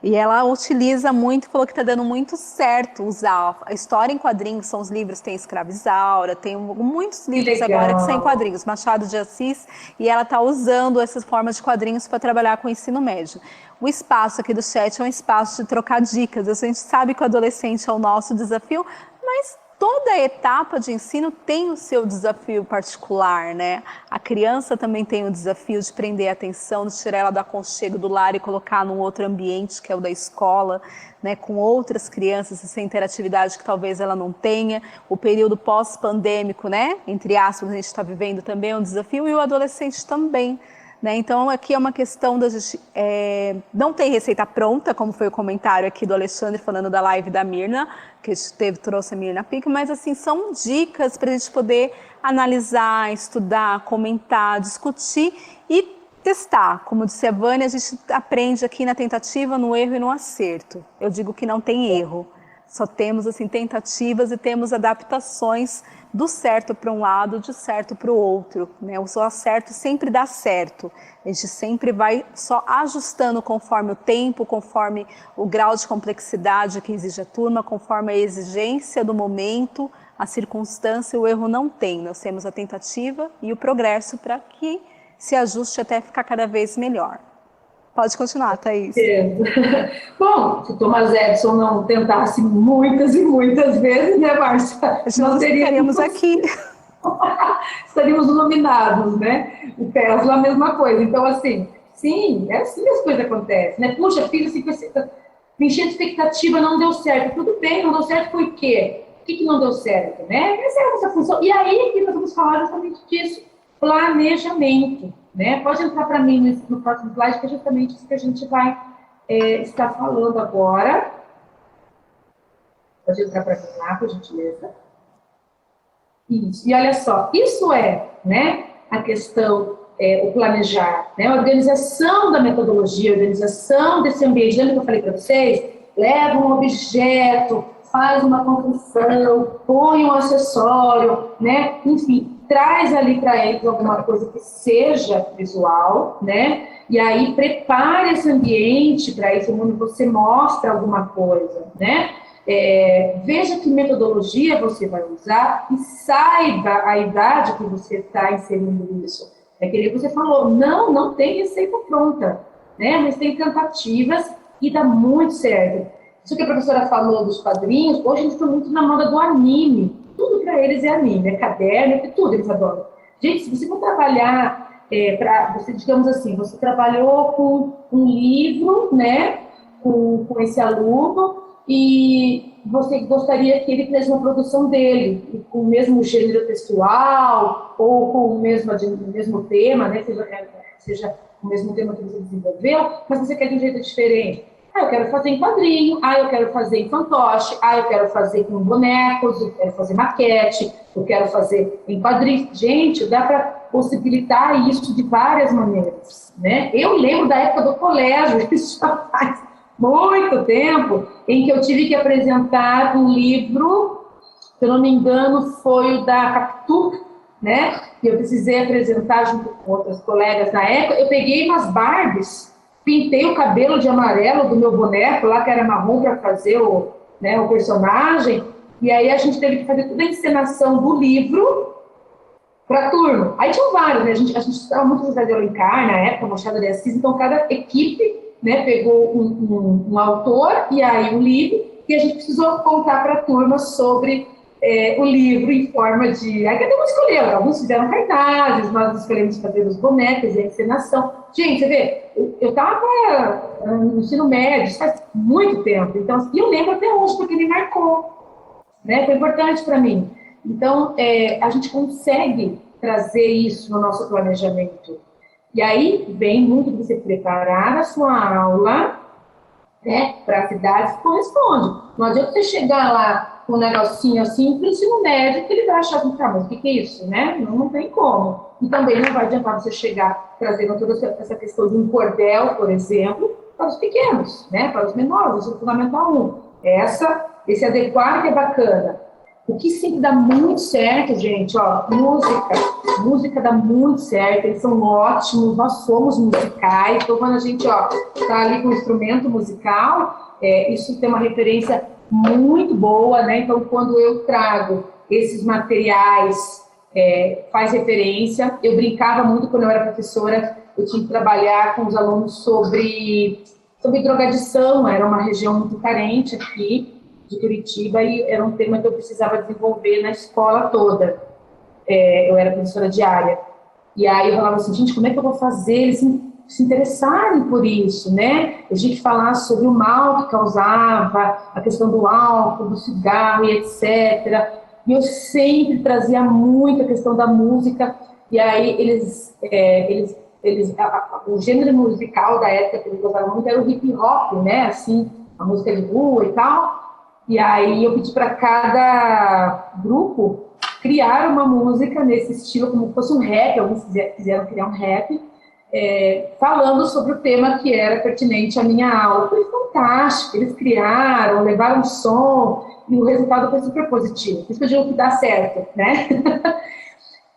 E ela utiliza muito, falou que está dando muito certo usar a história em quadrinhos, são os livros, tem Escravizaura, tem muitos livros agora que são em quadrinhos, Machado de Assis, e ela está usando essas formas de quadrinhos para trabalhar com o ensino médio. O espaço aqui do chat é um espaço de trocar dicas, a gente sabe que o adolescente é o nosso desafio, mas toda etapa de ensino tem o seu desafio particular, né? A criança também tem o desafio de prender a atenção, de tirar ela do aconchego do lar e colocar num outro ambiente, que é o da escola, né? Com outras crianças, essa interatividade que talvez ela não tenha. O período pós-pandêmico, né? Entre aspas, a gente está vivendo também é um desafio, e o adolescente também, né? Então, aqui é uma questão da gente... não tem receita pronta, como foi o comentário aqui do Alexandre falando da live da Mirna, que a gente trouxe a Mirna Pico, mas assim, são dicas para a gente poder analisar, estudar, comentar, discutir e testar. Como disse a Vânia, a gente aprende aqui na tentativa, no erro e no acerto. Eu digo que não tem erro. Só temos assim, tentativas e temos adaptações do certo para um lado, de certo para o outro, né? O só certo sempre dá certo. A gente sempre vai só ajustando conforme o tempo, conforme o grau de complexidade que exige a turma, conforme a exigência do momento, a circunstância, o erro não tem. Nós temos a tentativa e o progresso para que se ajuste até ficar cada vez melhor. Pode continuar, Thaís. Bom, se o Thomas Edison não tentasse muitas e muitas vezes, né, Márcia? Nós estaríamos aqui. Estaríamos iluminados, né? O Tesla, a mesma coisa. Então, assim, sim, é assim que as coisas acontecem, né? Puxa, filho, assim, me encher de expectativa, não deu certo. Tudo bem, não deu certo por quê? O que não deu certo, né? Essa é a nossa função. E aí, aqui nós vamos falar justamente disso, planejamento. Né? Pode entrar para mim no próximo slide, que é justamente isso que a gente vai estar falando agora. Pode entrar para mim lá, por gentileza. Isso. E olha só, isso né, a questão, o planejar, né? A organização da metodologia, a organização desse ambiente. Lembra que eu falei para vocês? Leva um objeto, faz uma construção, põe um acessório, né? Enfim, traz ali para eles alguma coisa que seja visual, né? E aí prepara esse ambiente para isso, quando você mostra alguma coisa, né? Veja que metodologia você vai usar e saiba a idade que você está inserindo isso. É aquele que você falou, não tem receita pronta, né? Mas tem tentativas e dá muito certo. Isso que a professora falou dos quadrinhos, hoje eles estão muito na moda do anime. Tudo para eles é anime, é caderno, é tudo eles adoram. Gente, se você for trabalhar, você, digamos assim, você trabalhou com um livro, né, com esse aluno, e você gostaria que ele fizesse uma produção dele, com o mesmo gênero textual, ou com o mesmo tema, né, seja o mesmo tema que você desenvolveu, mas você quer de um jeito diferente. Eu quero fazer em quadrinho, eu quero fazer em fantoche, eu quero fazer com bonecos, eu quero fazer maquete, eu quero fazer em quadrinhos. Gente, dá para possibilitar isso de várias maneiras, né? Eu lembro da época do colégio, isso já faz muito tempo, em que eu tive que apresentar um livro, se eu não me engano, foi o da Capitu, né? E eu precisei apresentar junto com outras colegas na época. Eu peguei umas Barbies, pintei o cabelo de amarelo do meu boneco, lá que era marrom, para fazer o personagem, e aí a gente teve que fazer toda a encenação do livro para a turma. Aí tinham vários, né? A gente estava muito José de Alencar, na época, Machado de Assis, então cada equipe, né, pegou um autor e aí um livro, e a gente precisou contar para a turma sobre o livro em forma de... Aí cada um escolheu, alguns fizeram cartazes, nós escolhemos fazer os bonecos e a encenação. Gente, você vê, eu estava no ensino médio, faz muito tempo, então, e eu lembro até hoje, porque me marcou, né? Foi importante para mim. Então, a gente consegue trazer isso no nosso planejamento. E aí vem muito de você preparar a sua aula, né, para as idades que correspondem. Não adianta você chegar lá com um negocinho assim para o ensino médio, que ele vai achar que, mas o que é isso, né? Não tem como. E também não vai adiantar você chegar trazendo toda essa questão de um cordel, por exemplo, para os pequenos, né? Para os menores, o Fundamental 1. Esse adequar que é bacana. O que sempre dá muito certo, gente, música dá muito certo, eles são ótimos, nós somos musicais, então quando a gente tá ali com o instrumento musical, isso tem uma referência muito boa, né? Então quando eu trago esses materiais, faz referência. Eu brincava muito quando eu era professora, eu tinha que trabalhar com os alunos sobre drogadição, era uma região muito carente aqui de Curitiba, e era um tema que eu precisava desenvolver na escola toda. Eu era professora de área. E aí eu falava assim, gente, como é que eu vou fazer eles se interessarem por isso, né? A gente falar sobre o mal que causava, a questão do álcool, do cigarro e etc. E eu sempre trazia muito a questão da música, e aí eles o gênero musical da época que eles gostavam muito era o hip hop, né? Assim, a música de rua e tal. E aí eu pedi para cada grupo criar uma música nesse estilo, como se fosse um rap. Alguns quiseram criar um rap, falando sobre o tema que era pertinente à minha aula. Foi fantástico, eles criaram, levaram som, e o resultado foi super positivo. Por isso que eu digo que dá certo, né?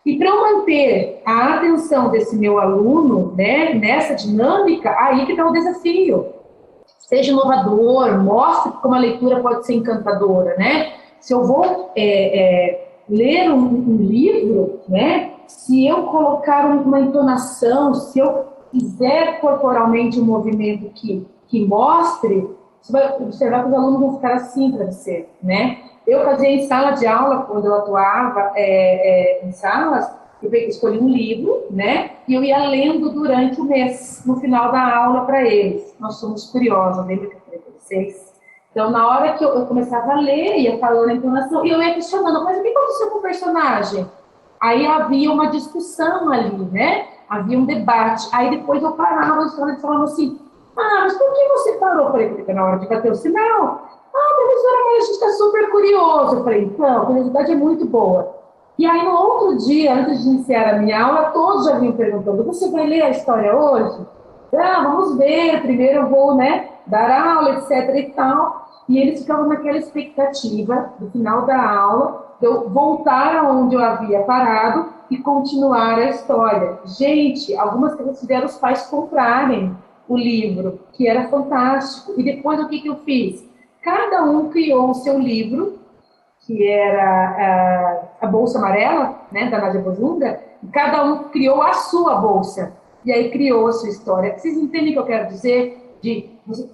E para eu manter a atenção desse meu aluno, né, nessa dinâmica, aí que está o desafio. Seja inovador, mostre como a leitura pode ser encantadora, né? Se eu vou ler um livro, né, se eu colocar uma entonação, se eu fizer corporalmente um movimento que mostre, você vai observar que os alunos vão ficar assim para você, né? Eu fazia em sala de aula, quando eu atuava em salas, eu escolhi um livro, né? E eu ia lendo durante o mês, no final da aula, para eles. Nós somos curiosos, lembra que eu falei para vocês? Então, na hora que eu começava a ler, ia falando a entonação, e eu ia questionando, mas o que aconteceu com o personagem? Aí havia uma discussão ali, né? Havia um debate. Aí depois eu parava, e falava assim, mas por que você parou? Eu falei, porque na hora de bater o sinal. Professora, mas a gente está super curioso. Eu falei, então, a curiosidade é muito boa. E aí, no outro dia, antes de iniciar a minha aula, todos já vinham perguntando, você vai ler a história hoje? Vamos ver, primeiro eu vou, né, dar aula, etc e tal. E eles ficavam naquela expectativa, do final da aula, de eu voltar aonde eu havia parado e continuar a história. Gente, algumas coisas fizeram os pais comprarem o livro, que era fantástico. E depois, o que eu fiz? Cada um criou o seu livro, que era a Bolsa Amarela, né, da Nádia Bozunga, e cada um criou a sua bolsa, e aí criou a sua história. Vocês entendem o que eu quero dizer? De você,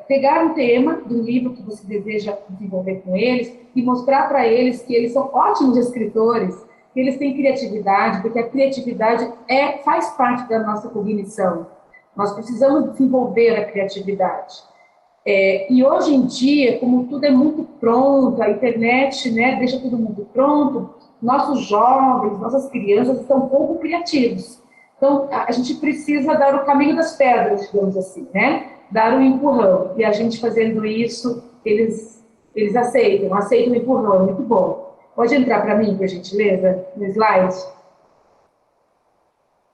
pegar um tema do livro que você deseja desenvolver com eles e mostrar para eles que eles são ótimos escritores, que eles têm criatividade, porque a criatividade faz parte da nossa cognição. Nós precisamos desenvolver a criatividade. E hoje em dia, como tudo é muito pronto, a internet, né, deixa tudo muito pronto, nossos jovens, nossas crianças estão pouco criativos. Então, a gente precisa dar o caminho das pedras, digamos assim, né? Dar um empurrão. E a gente fazendo isso, eles aceitam o empurrão, é muito bom. Pode entrar para mim, por gentileza, no slide?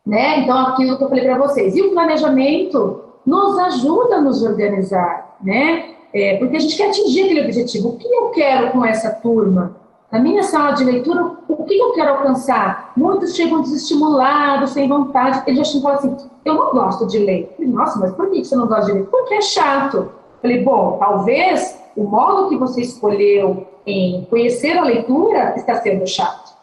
Né? Então, aquilo que eu falei para vocês. E o planejamento nos ajuda a nos organizar, né? Porque a gente quer atingir aquele objetivo. O que eu quero com essa turma? Na minha sala de leitura, o que eu quero alcançar? Muitos chegam desestimulados, sem vontade. Eles já chegam assim, eu não gosto de ler. Eu falei, nossa, mas por que você não gosta de ler? Porque é chato. Eu falei, bom, talvez o modo que você escolheu em conhecer a leitura está sendo chato.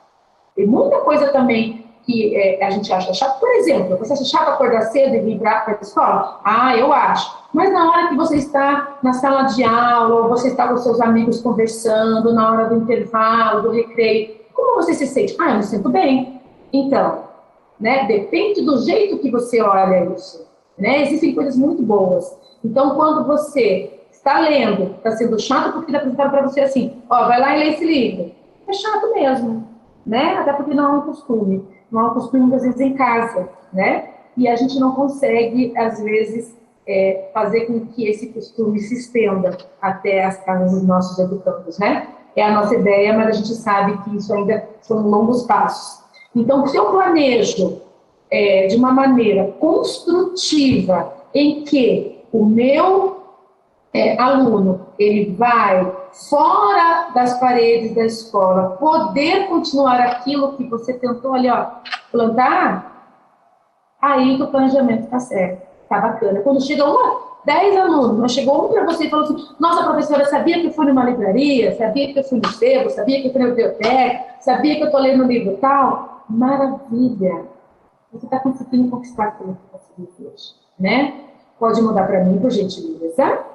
Tem muita coisa também que a gente acha chato. Por exemplo, você acha chato acordar cedo e vir para a escola? Eu acho. Mas na hora que você está na sala de aula, ou você está com seus amigos conversando, na hora do intervalo, do recreio, como você se sente? Eu me sinto bem. Então, né, depende do jeito que você olha isso. Né? Existem coisas muito boas. Então, quando você está lendo, está sendo chato, porque apresentaram para você assim, vai lá e lê esse livro. É chato mesmo. Né? Até porque não é um costume. Não é um costume, muitas vezes, em casa, né? E a gente não consegue, às vezes, fazer com que esse costume se estenda até as casas dos nossos educandos, né? É a nossa ideia, mas a gente sabe que isso ainda são longos passos. Então, se eu planejo de uma maneira construtiva, em que o meu aluno, ele vai fora das paredes da escola, poder continuar aquilo que você tentou ali, plantar, aí que o planejamento está certo, está bacana. Quando chega 10 alunos, mas chegou um para você e falou assim, nossa, professora, sabia que eu fui numa livraria, sabia que eu fui no sebo, sabia que eu fui na biblioteca, sabia que eu estou lendo um livro tal? Maravilha! Você está conseguindo conquistar aquilo que você deseja, né? Pode mudar para mim, por gentileza.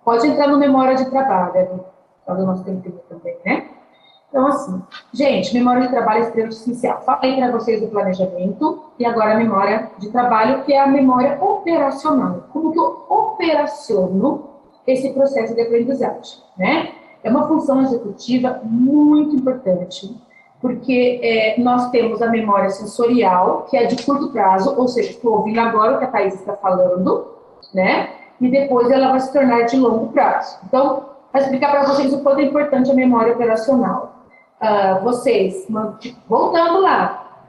Pode entrar no memória de trabalho, para o nosso tempinho também, né? Então, assim, gente, memória de trabalho é extremamente essencial. Falei para vocês do planejamento e agora a memória de trabalho, que é a memória operacional. Como que eu operaciono esse processo de aprendizagem, né? É uma função executiva muito importante. Porque nós temos a memória sensorial, que é de curto prazo, ou seja, estou ouvindo agora o que a Thaís está falando, né? E depois ela vai se tornar de longo prazo. Então, vou explicar para vocês o quanto é importante a memória operacional. Vocês, voltando lá,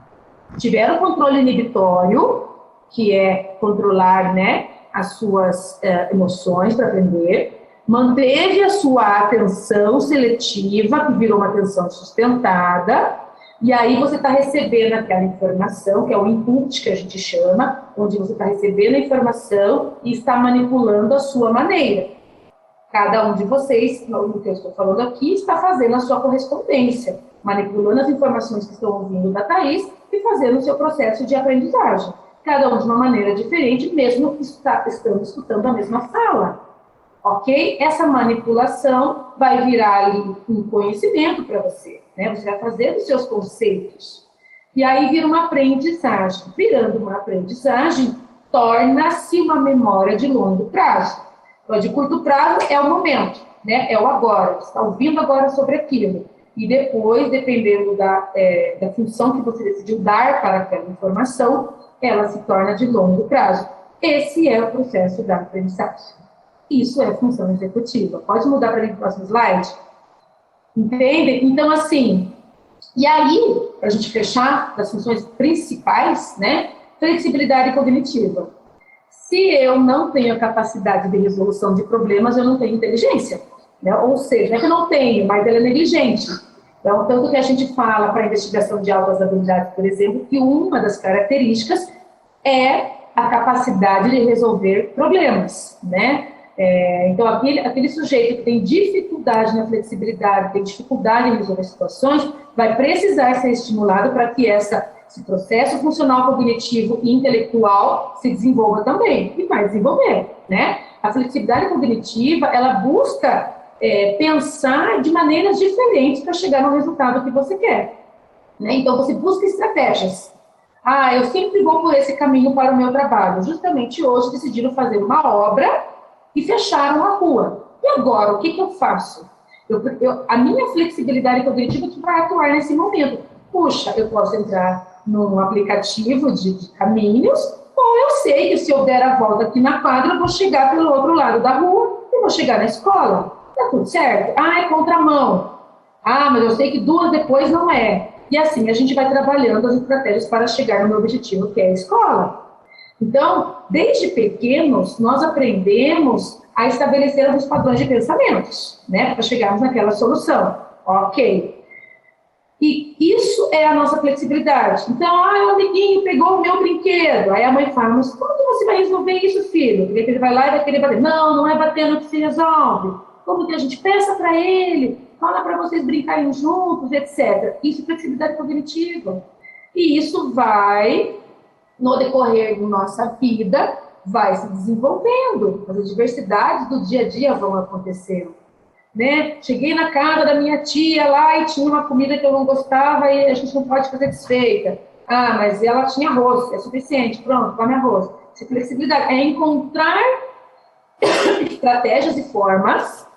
tiveram controle inibitório, que é controlar, né, as suas emoções para aprender, manteve a sua atenção seletiva, que virou uma atenção sustentada, e aí você está recebendo aquela informação, que é o input, que a gente chama, onde você está recebendo a informação e está manipulando a sua maneira. Cada um de vocês, no que eu estou falando aqui, está fazendo a sua correspondência, manipulando as informações que estão ouvindo da Thaís e fazendo o seu processo de aprendizagem. Cada um de uma maneira diferente, mesmo que estando escutando a mesma fala. Ok? Essa manipulação vai virar ali um conhecimento para você, né? Você vai fazer os seus conceitos. E aí vira uma aprendizagem. Virando uma aprendizagem, torna-se uma memória de longo prazo. Então, de curto prazo é o momento, né? É o agora. Você está ouvindo agora sobre aquilo. E depois, dependendo da função que você decidiu dar para aquela informação, ela se torna de longo prazo. Esse é o processo da aprendizagem. Isso é função executiva. Pode mudar para mim para o próximo slide? Entende? Então, assim, e aí, para a gente fechar das funções principais, né? Flexibilidade cognitiva. Se eu não tenho capacidade de resolução de problemas, eu não tenho inteligência. Né? Ou seja, não é que eu não tenho, mas ela é negligente. Então, tanto que a gente fala para a investigação de altas habilidades, por exemplo, que uma das características é a capacidade de resolver problemas, né? Então, aquele sujeito que tem dificuldade na flexibilidade, tem dificuldade em resolver situações, vai precisar ser estimulado para que esse processo funcional, cognitivo e intelectual se desenvolva também, e vai desenvolver, né? A flexibilidade cognitiva, ela busca pensar de maneiras diferentes para chegar no resultado que você quer, né? Então, você busca estratégias. Eu sempre vou por esse caminho para o meu trabalho. Justamente hoje decidiram fazer uma obra e fecharam a rua. E agora, o que eu faço? A minha flexibilidade cognitiva que vai atuar nesse momento. Puxa, eu posso entrar num aplicativo de caminhos, ou eu sei que se eu der a volta aqui na quadra, eu vou chegar pelo outro lado da rua e vou chegar na escola. Tá tudo certo? É contramão. Mas eu sei que 2 depois não é. E assim, a gente vai trabalhando as estratégias para chegar no meu objetivo, que é a escola. Então, desde pequenos, nós aprendemos a estabelecer alguns padrões de pensamentos, né, para chegarmos naquela solução. Ok. E isso é a nossa flexibilidade. Então, o amiguinho pegou o meu brinquedo. Aí a mãe fala, mas como que você vai resolver isso, filho? Porque ele vai lá e vai querer bater. Não é batendo que se resolve. Como que a gente peça para ele, fala para vocês brincarem juntos, etc. Isso é flexibilidade cognitiva. E isso vai, no decorrer da nossa vida, vai se desenvolvendo. As adversidades do dia a dia vão acontecendo. Né? Cheguei na casa da minha tia lá e tinha uma comida que eu não gostava e a gente não pode fazer desfeita. Mas ela tinha arroz, é suficiente, pronto, come arroz. Essa flexibilidade é encontrar estratégias e formas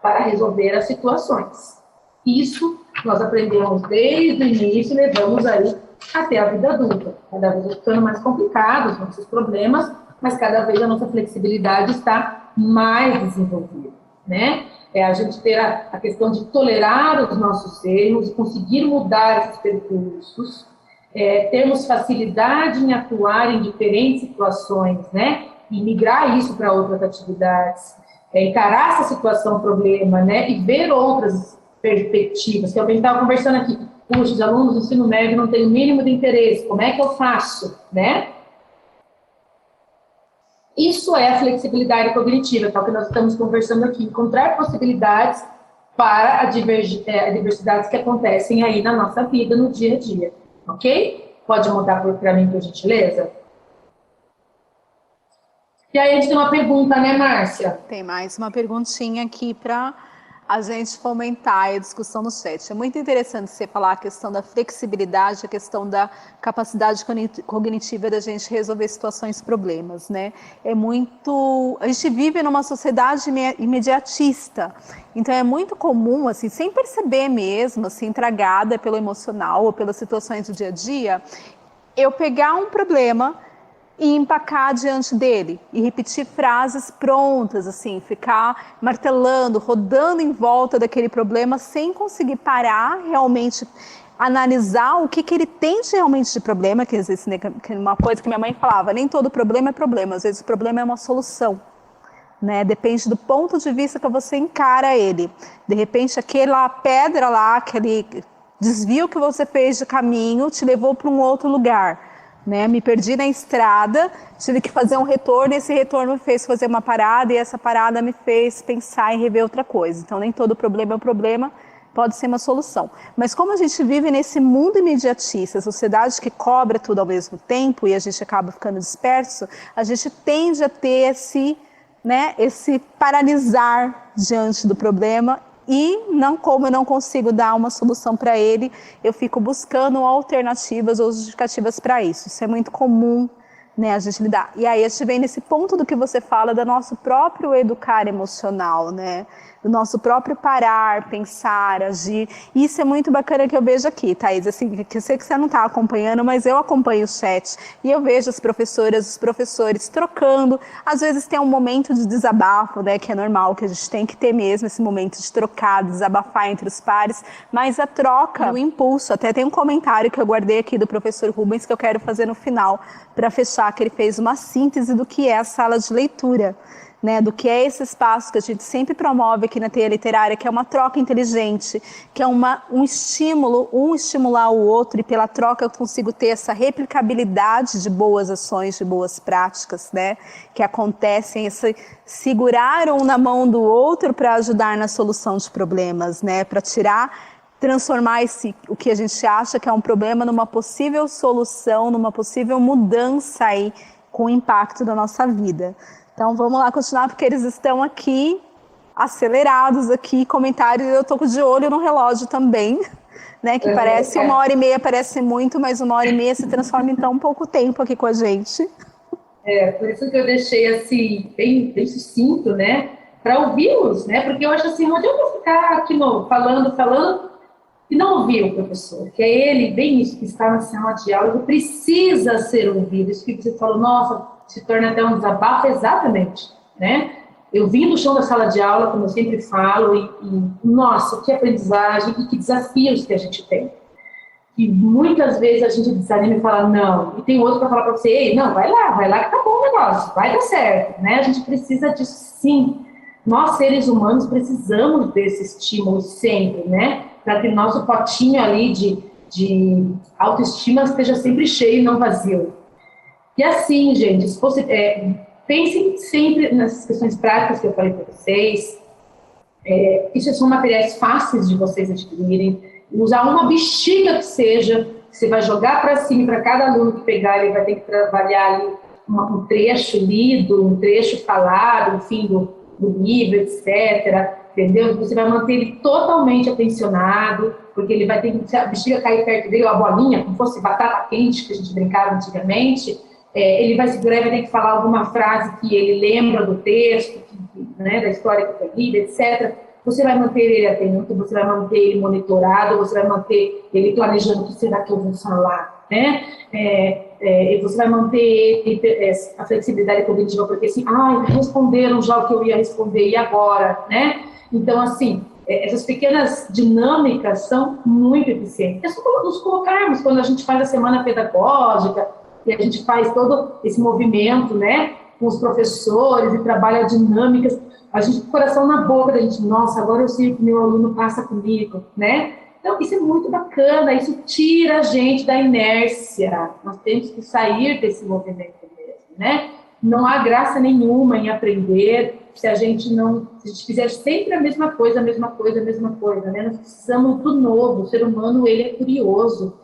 para resolver as situações. Isso nós aprendemos desde o início e levamos aí até a vida adulta. Cada vez ficando mais complicados os nossos problemas, mas cada vez a nossa flexibilidade está mais desenvolvida, né? A gente ter a questão de tolerar os nossos erros, conseguir mudar esses percursos, termos facilidade em atuar em diferentes situações, né? E migrar isso para outras atividades, encarar essa situação, problema, né? E ver outras perspectivas. Que alguém estava conversando aqui, puxa, os alunos do ensino médio não têm o mínimo de interesse, como é que eu faço, né? Isso é a flexibilidade cognitiva, que é o que nós estamos conversando aqui, encontrar possibilidades para adversidades que acontecem aí na nossa vida, no dia a dia, ok? Pode mudar para mim, por gentileza? E aí a gente tem uma pergunta, né, Márcia? Tem mais uma perguntinha aqui para a gente fomentar a discussão no chat. É muito interessante você falar a questão da flexibilidade, a questão da capacidade cognitiva da gente resolver situações, problemas, né? A gente vive numa sociedade imediatista, então é muito comum, assim, sem perceber mesmo, assim, tragada pelo emocional ou pelas situações do dia a dia, eu pegar um problema e empacar diante dele, e repetir frases prontas, assim, ficar martelando, rodando em volta daquele problema sem conseguir parar, realmente analisar o que ele tem realmente de problema, que às vezes, que é uma coisa que minha mãe falava, nem todo problema é problema, às vezes o problema é uma solução. Né? Depende do ponto de vista que você encara ele. De repente, aquela pedra lá, aquele desvio que você fez de caminho, te levou para um outro lugar. Né? Me perdi na estrada, tive que fazer um retorno, e esse retorno me fez fazer uma parada, e essa parada me fez pensar em rever outra coisa. Então, nem todo problema é um problema, pode ser uma solução. Mas como a gente vive nesse mundo imediatista, sociedade que cobra tudo ao mesmo tempo, e a gente acaba ficando disperso, a gente tende a ter esse paralisar diante do problema, e como eu não consigo dar uma solução para ele, eu fico buscando alternativas ou justificativas para isso. Isso é muito comum, né, a gente lidar. E aí a gente vem nesse ponto do que você fala, do nosso próprio educar emocional, né? Do nosso próprio parar, pensar, agir. Isso é muito bacana que eu vejo aqui, Thaís. Assim, que eu sei que você não está acompanhando, mas eu acompanho o chat e eu vejo as professoras, os professores trocando. Às vezes tem um momento de desabafo, né? Que é normal, que a gente tem que ter mesmo esse momento de trocar, desabafar entre os pares. Mas a troca, o impulso, até tem um comentário que eu guardei aqui do professor Rubens que eu quero fazer no final, para fechar, que ele fez uma síntese do que é a sala de leitura. Né, do que é esse espaço que a gente sempre promove aqui na Teia Literária, que é uma troca inteligente, que é um estímulo, um estimular o outro, e pela troca eu consigo ter essa replicabilidade de boas ações, de boas práticas, né, que acontecem, esse segurar um na mão do outro para ajudar na solução de problemas, né, para transformar o que a gente acha que é um problema numa possível solução, numa possível mudança aí com o impacto da nossa vida. Então vamos lá continuar, porque eles estão aqui acelerados aqui, comentários, eu estou de olho no relógio também, né, que parece 1h30, parece muito, mas 1h30 se transforma em tão pouco tempo aqui com a gente. Por isso que eu deixei assim, bem sucinto, né, para ouvi-los, né, porque eu acho assim, não adianta ficar aqui falando e não ouvir o professor, que é ele, bem isso, que está na sala de aula, ele precisa ser ouvido. Isso que você falou, nossa, se torna até um desabafo, exatamente, né? Eu vim do chão da sala de aula, como eu sempre falo, e nossa, que aprendizagem e que desafios que a gente tem. E muitas vezes a gente desanima e fala, não, e tem outro para falar para você, ei, não, vai lá que tá bom o negócio, vai dar certo, né? A gente precisa disso sim. Nós, seres humanos, precisamos desse estímulo sempre, né? Para que nosso potinho ali de autoestima esteja sempre cheio e não vazio. E assim, gente, pensem sempre nessas questões práticas que eu falei para vocês. Isso são materiais fáceis de vocês adquirirem. Usar uma bexiga que seja, que você vai jogar para cima, e para cada aluno que pegar, ele vai ter que trabalhar ali um trecho lido, um trecho falado, enfim, do livro, etc. Entendeu? Você vai manter ele totalmente atencionado, porque ele vai ter que, se a bexiga cair perto dele, ou a bolinha, como fosse batata quente, que a gente brincava antigamente, ele vai segurar e vai ter que falar alguma frase que ele lembra do texto, né, da história que foi lida, etc. Você vai manter ele atento, você vai manter ele monitorado, você vai manter ele planejando o que será que eu vou falar, né? E você vai manter ele, a flexibilidade cognitiva, porque assim, responderam já o que eu ia responder, e agora, né? Então, assim, essas pequenas dinâmicas são muito eficientes. É só nos colocarmos quando a gente faz a semana pedagógica, e a gente faz todo esse movimento, né, com os professores e trabalha dinâmicas, a gente com o coração na boca da gente, nossa, agora eu sei o que meu aluno passa comigo, né? Então, isso é muito bacana, isso tira a gente da inércia, nós temos que sair desse movimento mesmo, né? Não há graça nenhuma em aprender se a gente fizer sempre a mesma coisa, né? Nós precisamos do novo, o ser humano, ele é curioso,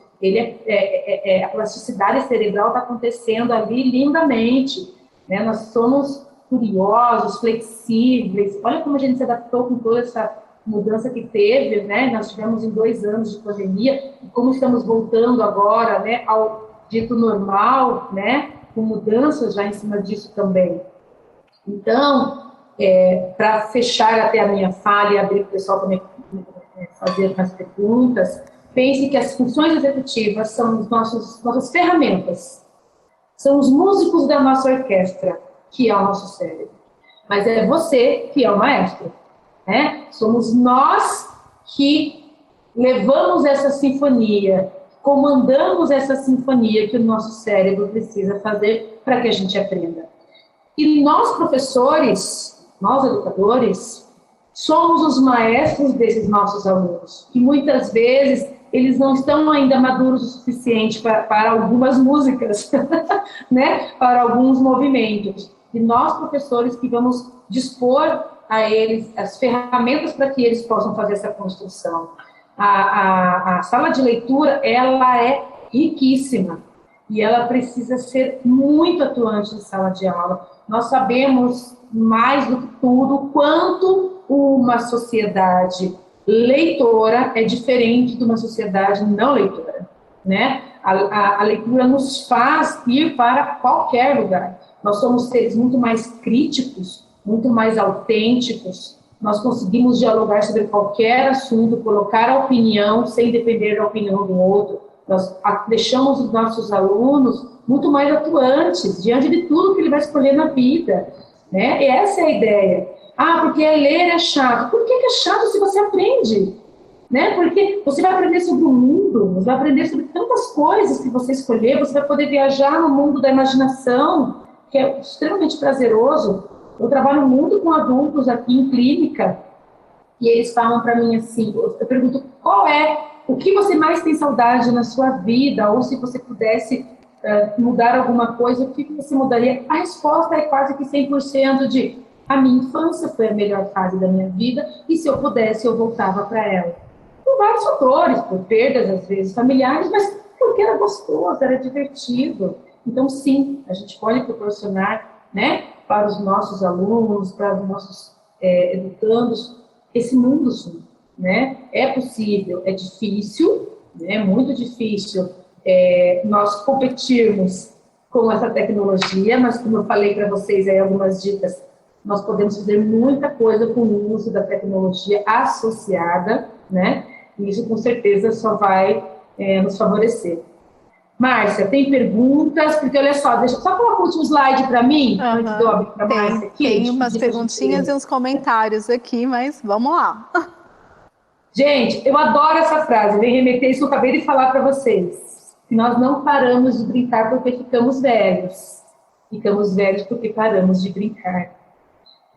a plasticidade cerebral está acontecendo ali lindamente, né? Nós somos curiosos, flexíveis, olha como a gente se adaptou com toda essa mudança que teve, né? Nós tivemos em 2 anos de pandemia, e como estamos voltando agora, né, ao dito normal, né, com mudanças já em cima disso também. Então, para fechar até a minha fala e abrir para o pessoal também fazer mais perguntas, pense que as funções executivas são nossas ferramentas, são os músicos da nossa orquestra, que é o nosso cérebro. Mas é você que é o maestro, né? Somos nós que levamos essa sinfonia, comandamos essa sinfonia que o nosso cérebro precisa fazer para que a gente aprenda. E nós, professores, nós, educadores, somos os maestros desses nossos alunos, que muitas vezes eles não estão ainda maduros o suficiente para algumas músicas, né? Para alguns movimentos. E nós, professores, que vamos dispor a eles as ferramentas para que eles possam fazer essa construção. A sala de leitura, ela é riquíssima e ela precisa ser muito atuante em sala de aula. Nós sabemos mais do que tudo quanto uma sociedade leitora é diferente de uma sociedade não leitora, né? A leitura nos faz ir para qualquer lugar. Nós somos seres muito mais críticos, muito mais autênticos. Nós conseguimos dialogar sobre qualquer assunto, colocar a opinião sem depender da opinião do outro. Nós deixamos os nossos alunos muito mais atuantes diante de tudo que ele vai escolher na vida, né? E essa é a ideia. Porque ler é chato. Por que é chato se você aprende? Né? Porque você vai aprender sobre o mundo, você vai aprender sobre tantas coisas que você escolher, você vai poder viajar no mundo da imaginação, que é extremamente prazeroso. Eu trabalho muito com adultos aqui em clínica, e eles falam para mim assim, eu pergunto, o que você mais tem saudade na sua vida, ou se você pudesse mudar alguma coisa, o que você mudaria? A resposta é quase que 100% de a minha infância foi a melhor fase da minha vida, e se eu pudesse, eu voltava para ela. Por vários fatores, por perdas, às vezes, familiares, mas porque era gostoso, era divertido. Então, sim, a gente pode proporcionar, né, para os nossos alunos, para os nossos educandos, esse mundo, sim, né? É possível, é difícil, né, muito difícil nós competirmos com essa tecnologia, mas como eu falei para vocês aí algumas dicas, nós podemos fazer muita coisa com o uso da tecnologia associada, né? E isso com certeza só vai nos favorecer. Márcia, tem perguntas? Porque olha só, deixa eu só colocar o último slide para mim, antes de eu abrir para a Márcia aqui. Tem umas perguntinhas e uns comentários aqui, mas vamos lá. Gente, eu adoro essa frase, vem remeter isso que eu acabei de falar para vocês. Nós não paramos de brincar porque ficamos velhos. Ficamos velhos porque paramos de brincar.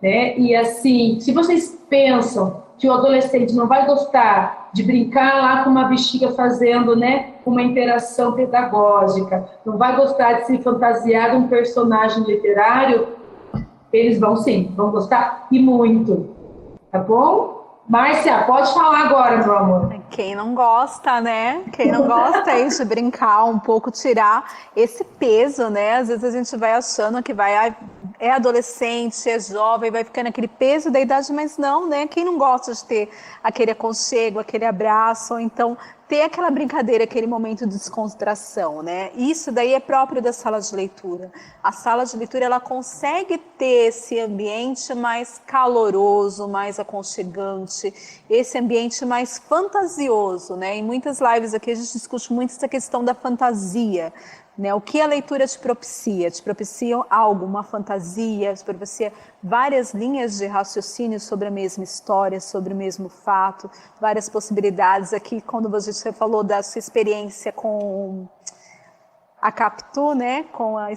Né? E assim, se vocês pensam que o adolescente não vai gostar de brincar lá com uma bexiga fazendo, né, uma interação pedagógica, não vai gostar de se fantasiar de um personagem literário, eles vão sim, vão gostar e muito, tá bom? Márcia, pode falar agora, meu amor. Quem não gosta, né? Quem não gosta aí de brincar um pouco, tirar esse peso, né? Às vezes a gente vai achando que é adolescente, é jovem, vai ficando aquele peso da idade, mas não, né? Quem não gosta de ter aquele aconchego, aquele abraço, ou então ter aquela brincadeira, aquele momento de descontração, né? Isso daí é próprio da sala de leitura. A sala de leitura, ela consegue ter esse ambiente mais caloroso, mais aconchegante, esse ambiente mais fantasioso, né? Em muitas lives aqui a gente discute muito essa questão da fantasia, né? O que a leitura te propicia? Te propicia algo, uma fantasia, te propicia várias linhas de raciocínio sobre a mesma história, sobre o mesmo fato, várias possibilidades. Aqui, quando você falou da sua experiência com a Capitu, né, com a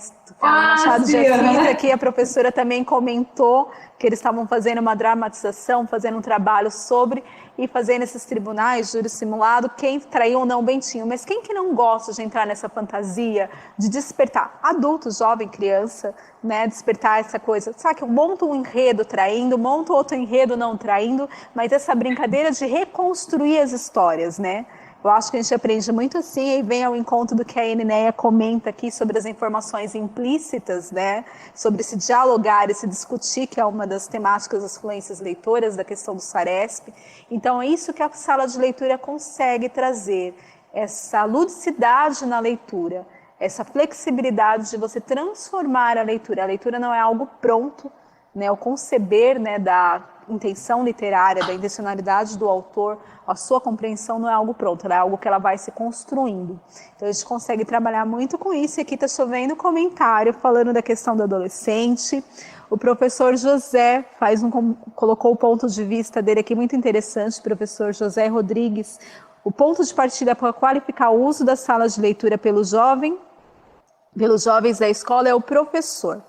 Machado de Assis, aqui a professora também comentou que eles estavam fazendo uma dramatização, fazendo um trabalho sobre e fazendo esses tribunais, júri simulado, quem traiu ou não o Bentinho. Mas quem que não gosta de entrar nessa fantasia, de despertar? Adulto, jovem, criança, né, despertar essa coisa. Sabe que eu monto um enredo traindo, monto outro enredo não traindo, mas essa brincadeira de reconstruir as histórias, né? Eu acho que a gente aprende muito assim, e vem ao encontro do que a Eninéia comenta aqui sobre as informações implícitas, né? Sobre se dialogar e se discutir, que é uma das temáticas das fluências leitoras, da questão do SARESP. Então, é isso que a sala de leitura consegue trazer, essa ludicidade na leitura, essa flexibilidade de você transformar a leitura. A leitura não é algo pronto, né? O conceber, né, da intenção literária, da intencionalidade do autor, a sua compreensão não é algo pronto, ela é algo que ela vai se construindo. Então a gente consegue trabalhar muito com isso, e aqui está chovendo comentário falando da questão do adolescente. O professor José colocou o ponto de vista dele aqui muito interessante, professor José Rodrigues. O ponto de partida para qualificar o uso das salas de leitura pelos jovens da escola é o professor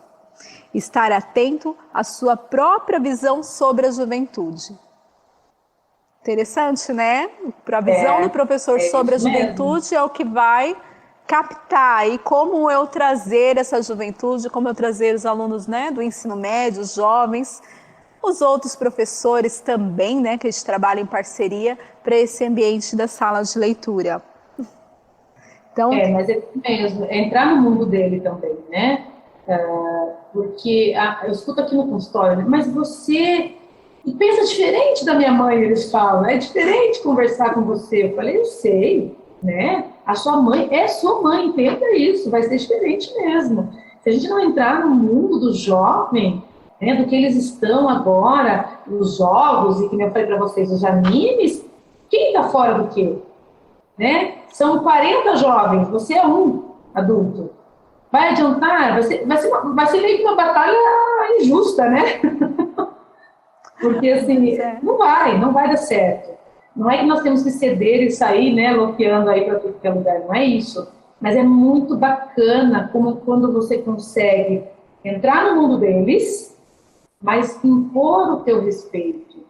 estar atento à sua própria visão sobre a juventude. Interessante, né? A visão do professor sobre a juventude mesmo. É o que vai captar aí como eu trazer essa juventude, como eu trazer os alunos, né, do ensino médio, os jovens, os outros professores também, né, que a gente trabalha em parceria para esse ambiente da sala de leitura. Então, mas é mesmo, é entrar no mundo dele também, né? Porque eu escuto aqui no consultório, né? Mas você pensa diferente da minha mãe, eles falam, é diferente conversar com você. Eu falei, eu sei, né? A sua mãe é sua mãe, entenda isso, vai ser diferente mesmo. Se a gente não entrar no mundo do jovem, né, do que eles estão agora, os jogos, e que eu falei para vocês, os animes, quem está fora do quê? Né? São 40 jovens, você é um adulto. Vai adiantar? Vai ser meio que uma batalha injusta, né? Porque, assim, não vai dar certo. Não é que nós temos que ceder e sair, né, loqueando aí para tudo que é lugar, não é isso. Mas é muito bacana como quando você consegue entrar no mundo deles, mas impor o teu respeito,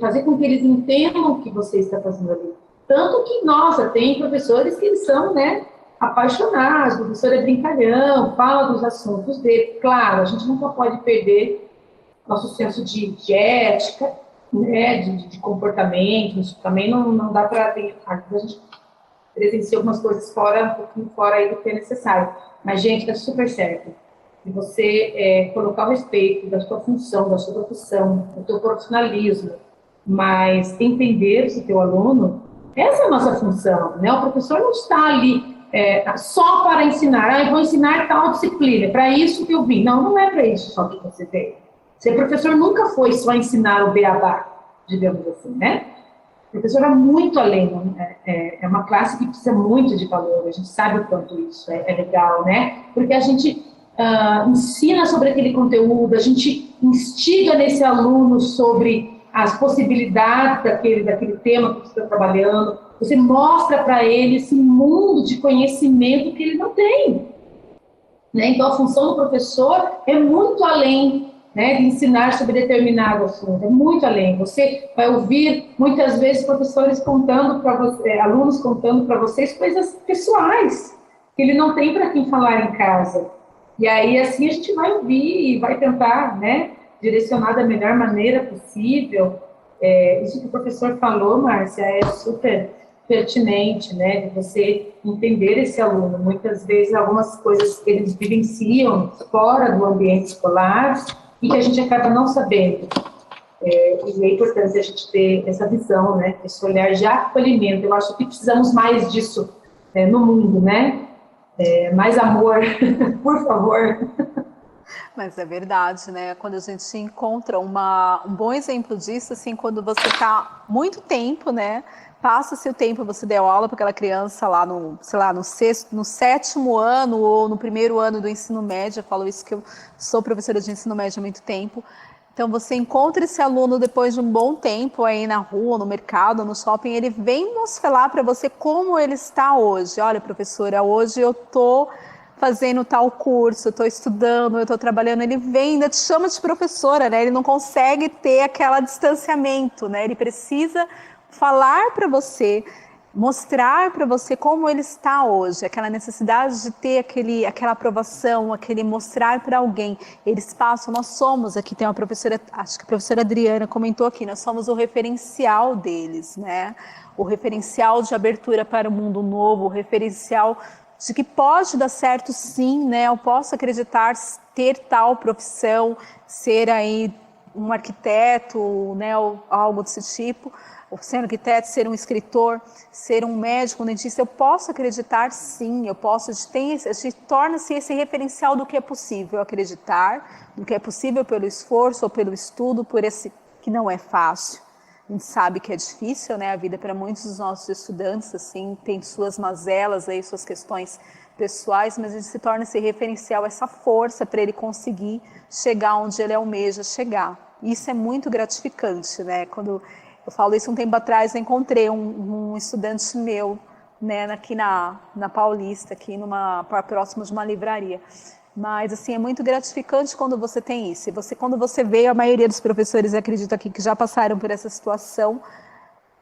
fazer com que eles entendam o que você está fazendo ali. Tanto que, nossa, tem professores que eles são, né, apaixonados, o professor é brincalhão, fala dos assuntos dele. Claro, a gente nunca pode perder nosso senso de ética, né, de comportamento, isso também não dá para ter. A gente presencia algumas coisas um pouquinho fora aí do que é necessário. Mas, gente, tá super certo. E você colocar o respeito da sua função, da sua profissão, do seu profissionalismo, mas entender o teu aluno, essa é a nossa função, né? O professor não está ali só para ensinar. Eu vou ensinar tal disciplina, é para isso que eu vim. Não é para isso só que você veio. Ser professor nunca foi só ensinar o beabá, digamos assim, né? O professor é muito além, é uma classe que precisa muito de valor, a gente sabe o quanto isso é legal, né? Porque a gente ensina sobre aquele conteúdo, a gente instiga nesse aluno sobre as possibilidades daquele tema que você está trabalhando, você mostra para ele esse mundo de conhecimento que ele não tem. Né? Então, a função do professor é muito além, né, de ensinar sobre determinado assunto, é muito além. Você vai ouvir, muitas vezes, professores contando para você, alunos contando para vocês coisas pessoais, que ele não tem para quem falar em casa. E aí, assim, a gente vai ouvir e vai tentar, né, direcionar da melhor maneira possível. Isso que o professor falou, Márcia, é super pertinente, né, de você entender esse aluno. Muitas vezes, algumas coisas que eles vivenciam fora do ambiente escolar e que a gente acaba não sabendo. E é importante a gente ter essa visão, né, esse olhar de acolhimento. Eu acho que precisamos mais disso no mundo, né? Mais amor, por favor. Mas é verdade, né? Quando a gente encontra um bom exemplo disso, assim, quando você está muito tempo, né? Passa-se o tempo, você deu aula para aquela criança lá no sétimo ano ou no primeiro ano do ensino médio. Eu falo isso que eu sou professora de ensino médio há muito tempo. Então, você encontra esse aluno depois de um bom tempo aí na rua, no mercado, no shopping, ele vem falar para você como ele está hoje. Olha, professora, hoje eu estou fazendo tal curso, eu estou estudando, eu estou trabalhando. Ele vem, ainda te chama de professora, né? Ele não consegue ter aquele distanciamento, né? Ele precisa falar para você mostrar para você como ele está hoje, aquela necessidade de ter aquela aprovação, aquele mostrar para alguém. Eles passam, nós somos, aqui tem uma professora, acho que a professora Adriana comentou aqui, nós somos o referencial deles, né? O referencial de abertura para o mundo novo, o referencial de que pode dar certo sim, né? Eu posso acreditar, ter tal profissão, ser aí um arquiteto, né? Ou algo desse tipo. Ser um arquiteto, ser um escritor, ser um médico, um dentista, eu posso acreditar sim, eu posso, torna-se esse referencial do que é possível acreditar, do que é possível pelo esforço ou pelo estudo, por esse que não é fácil. A gente sabe que é difícil, né, a vida para muitos dos nossos estudantes, assim, tem suas mazelas aí, suas questões pessoais, mas a gente se torna esse referencial, essa força para ele conseguir chegar onde ele almeja chegar. Isso é muito gratificante, né, quando eu falo isso um tempo atrás, eu encontrei um estudante meu, né, aqui na Paulista, aqui próximo de uma livraria. Mas, assim, é muito gratificante quando você tem isso. Quando você vê, a maioria dos professores, acredito aqui, que já passaram por essa situação,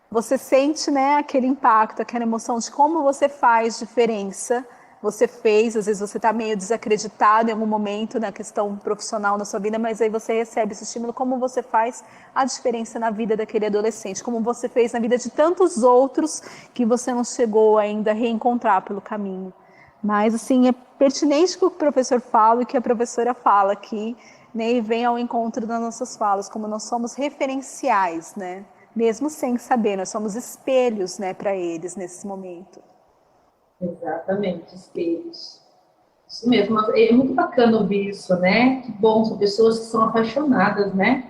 você sente, né, aquele impacto, aquela emoção de como você faz diferença. Você fez, às vezes você está meio desacreditado em algum momento na questão profissional na sua vida, mas aí você recebe esse estímulo, como você faz a diferença na vida daquele adolescente, como você fez na vida de tantos outros que você não chegou ainda a reencontrar pelo caminho. Mas, assim, é pertinente que o professor fala e que a professora fala aqui, né, e vem ao encontro das nossas falas, como nós somos referenciais, né, mesmo sem saber, nós somos espelhos, né, para eles nesse momento. Exatamente, espelhos. Isso mesmo, é muito bacana ouvir isso, né? Que bom, são pessoas que são apaixonadas, né?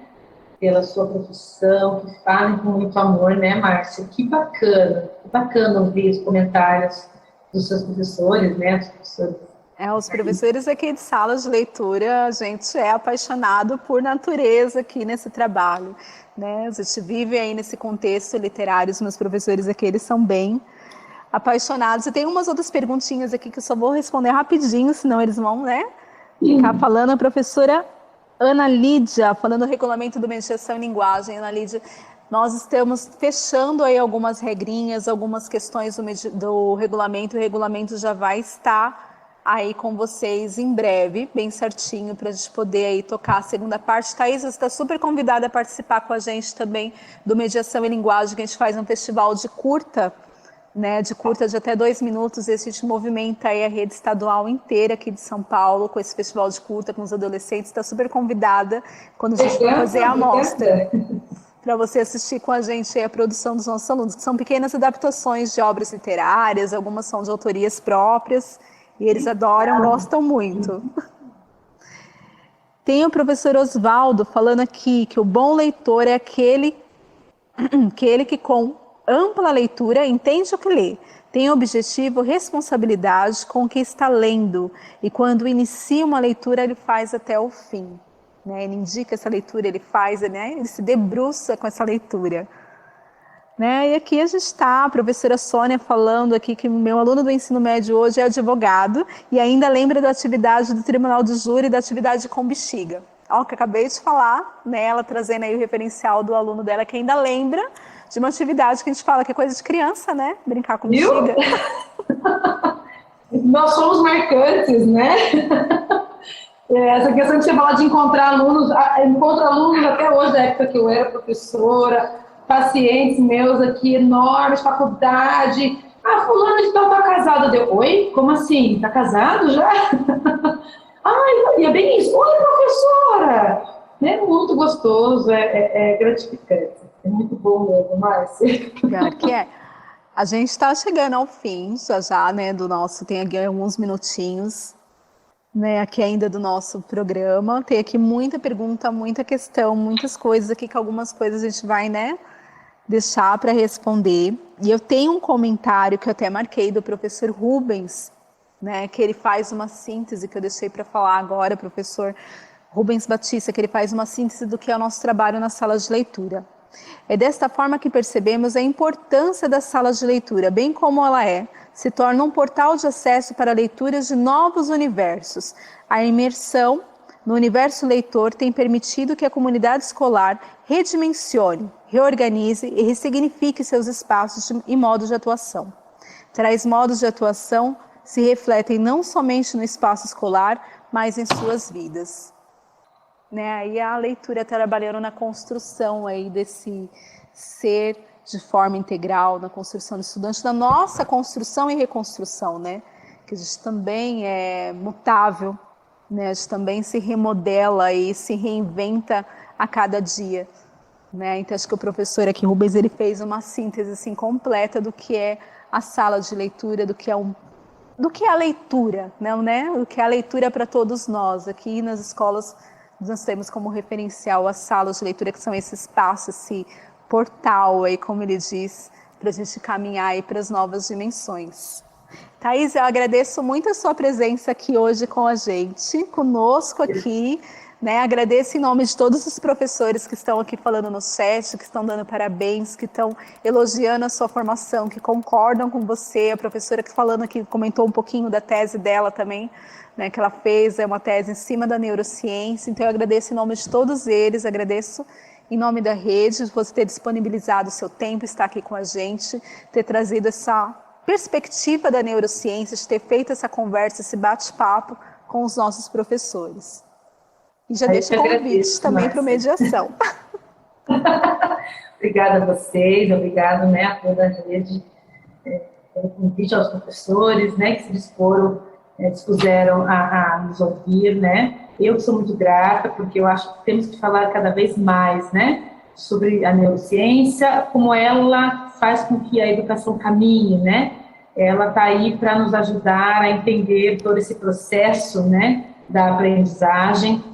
Pela sua profissão, que falam com muito amor, né, Márcia? Que bacana ouvir os comentários dos seus professores, né? Dos professores. Os professores aqui de sala de leitura, a gente é apaixonado por natureza aqui nesse trabalho, né? A gente vive aí nesse contexto literário, os meus professores aqui, eles são bem apaixonados. E tem umas outras perguntinhas aqui que eu só vou responder rapidinho, senão eles vão, né, ficar falando. A professora Ana Lídia, falando do regulamento do mediação em linguagem. Ana Lídia, nós estamos fechando aí algumas regrinhas, algumas questões do regulamento. O regulamento já vai estar aí com vocês em breve, bem certinho, para a gente poder aí tocar a segunda parte. Thaís, você está super convidada a participar com a gente também do Mediação em Linguagem, que a gente faz um festival de curta, né, de curta de até 2 minutos. Esse a gente movimenta aí a rede estadual inteira aqui de São Paulo com esse festival de curta com os adolescentes. Está super convidada quando a gente for fazer a amostra para você assistir com a gente aí a produção dos nossos alunos, que são pequenas adaptações de obras literárias, algumas são de autorias próprias e eles adoram, gostam muito. Tem o professor Osvaldo falando aqui que o bom leitor é aquele que com ampla leitura, entende o que lê, tem objetivo, responsabilidade com o que está lendo e quando inicia uma leitura ele faz até o fim, né? Ele indica essa leitura, ele faz, né? Ele se debruça com essa leitura, né? E aqui a gente está, a professora Sônia falando aqui que o meu aluno do ensino médio hoje é advogado e ainda lembra da atividade do Tribunal de Júri e da atividade com bexiga. Ó, que acabei de falar, né? Ela trazendo aí o referencial do aluno dela que ainda lembra de uma atividade que a gente fala que é coisa de criança, né? Brincar com bexiga. Nós somos marcantes, né? Essa questão de você falar de encontrar alunos, encontro alunos até hoje, da época que eu era professora, pacientes meus aqui, enormes, faculdade. Ah, fulano de tal tá casado. Oi? Como assim? Tá casado já? Ai, é bem isso. Oi, professora! É muito gostoso, é gratificante. É muito bom mesmo, Márcia. Claro que é. A gente está chegando ao fim, já, né, do nosso, tem aqui alguns minutinhos, né, aqui ainda do nosso programa. Tem aqui muita pergunta, muita questão, muitas coisas aqui, que algumas coisas a gente vai, né, deixar para responder. E eu tenho um comentário que eu até marquei do professor Rubens, né, que ele faz uma síntese, que eu deixei para falar agora, professor Rubens Batista, que ele faz uma síntese do que é o nosso trabalho na sala de leitura. É desta forma que percebemos a importância das salas de leitura, bem como ela se torna um portal de acesso para leituras de novos universos, a imersão no universo leitor tem permitido que a comunidade escolar redimensione, reorganize e ressignifique seus espaços e modos de atuação. Tais modos de atuação se refletem não somente no espaço escolar, mas em suas vidas. Aí a leitura trabalhando na construção aí desse ser de forma integral, na construção do estudante, na nossa construção e reconstrução, que a gente também é mutável, a gente também se remodela e se reinventa a cada dia. Então acho que o professor aqui, Rubens, ele fez uma síntese assim, completa do que é a sala de leitura, do que é a leitura, o que é a leitura para todos nós. Aqui nas escolas nós temos como referencial as salas de leitura, que são esse espaço, esse portal, aí, como ele diz, para a gente caminhar aí para as novas dimensões. Thaís, eu agradeço muito a sua presença aqui hoje com a gente, conosco aqui, agradeço em nome de todos os professores que estão aqui falando no chat, que estão dando parabéns, que estão elogiando a sua formação, que concordam com você, a professora que falando aqui comentou um pouquinho da tese dela também, que ela fez, é uma tese em cima da neurociência, então eu agradeço em nome de todos eles, agradeço em nome da rede, você ter disponibilizado o seu tempo, estar aqui com a gente, ter trazido essa perspectiva da neurociência, de ter feito essa conversa, esse bate-papo com os nossos professores. E já deixo o convite também para o Mediação. Obrigada a vocês, obrigado a toda a rede, pelo convite aos professores, que se dispuseram a nos ouvir, Eu sou muito grata, porque eu acho que temos que falar cada vez mais, sobre a neurociência, como ela faz com que a educação caminhe, Ela está aí para nos ajudar a entender todo esse processo, da aprendizagem.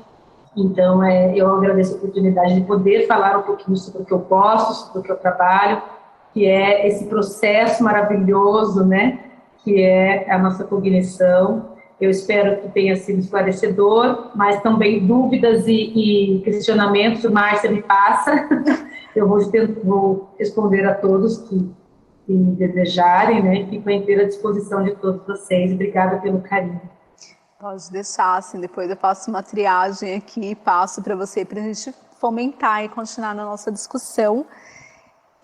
Então, eu agradeço a oportunidade de poder falar um pouquinho sobre o que eu gosto, sobre o que eu trabalho, que é esse processo maravilhoso, que é a nossa cognição. Eu espero que tenha sido esclarecedor, mas também dúvidas e questionamentos, Márcia me passa. Eu vou responder a todos que desejarem, Fico à inteira disposição de todos vocês. Obrigada pelo carinho. Pode deixar, assim, depois eu faço uma triagem aqui e passo para você, para a gente fomentar e continuar na nossa discussão.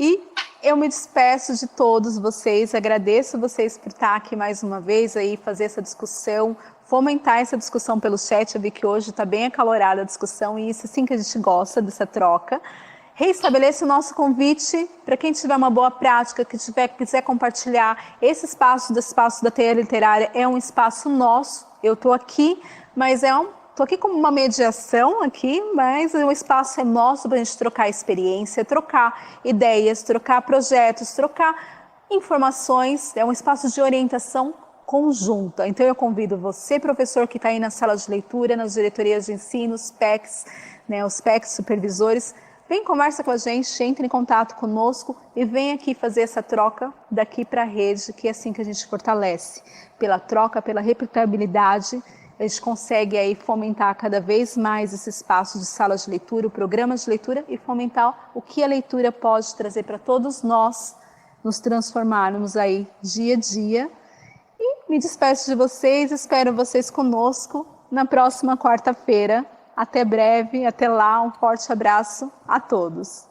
E eu me despeço de todos vocês, agradeço vocês por estar aqui mais uma vez, aí, fazer essa discussão, fomentar essa discussão pelo chat. Eu vi que hoje está bem acalorada a discussão e isso sim que a gente gosta dessa troca. Reestabeleço o nosso convite para quem tiver uma boa prática, que quiser compartilhar esse espaço da Teia Literária, é um espaço nosso. Eu estou aqui, mas estou aqui como uma mediação aqui, mas o espaço é nosso para a gente trocar experiência, trocar ideias, trocar projetos, trocar informações. É um espaço de orientação conjunta. Então eu convido você, professor, que está aí na sala de leitura, nas diretorias de ensino, os PECs, os PECs supervisores, vem, conversa com a gente, entre em contato conosco e vem aqui fazer essa troca daqui para a rede, que é assim que a gente fortalece. Pela troca, pela replicabilidade, a gente consegue aí fomentar cada vez mais esse espaço de sala de leitura, o programa de leitura e fomentar o que a leitura pode trazer para todos nós, nos transformarmos aí dia a dia. E me despeço de vocês, espero vocês conosco na próxima quarta-feira. Até breve, até lá, um forte abraço a todos.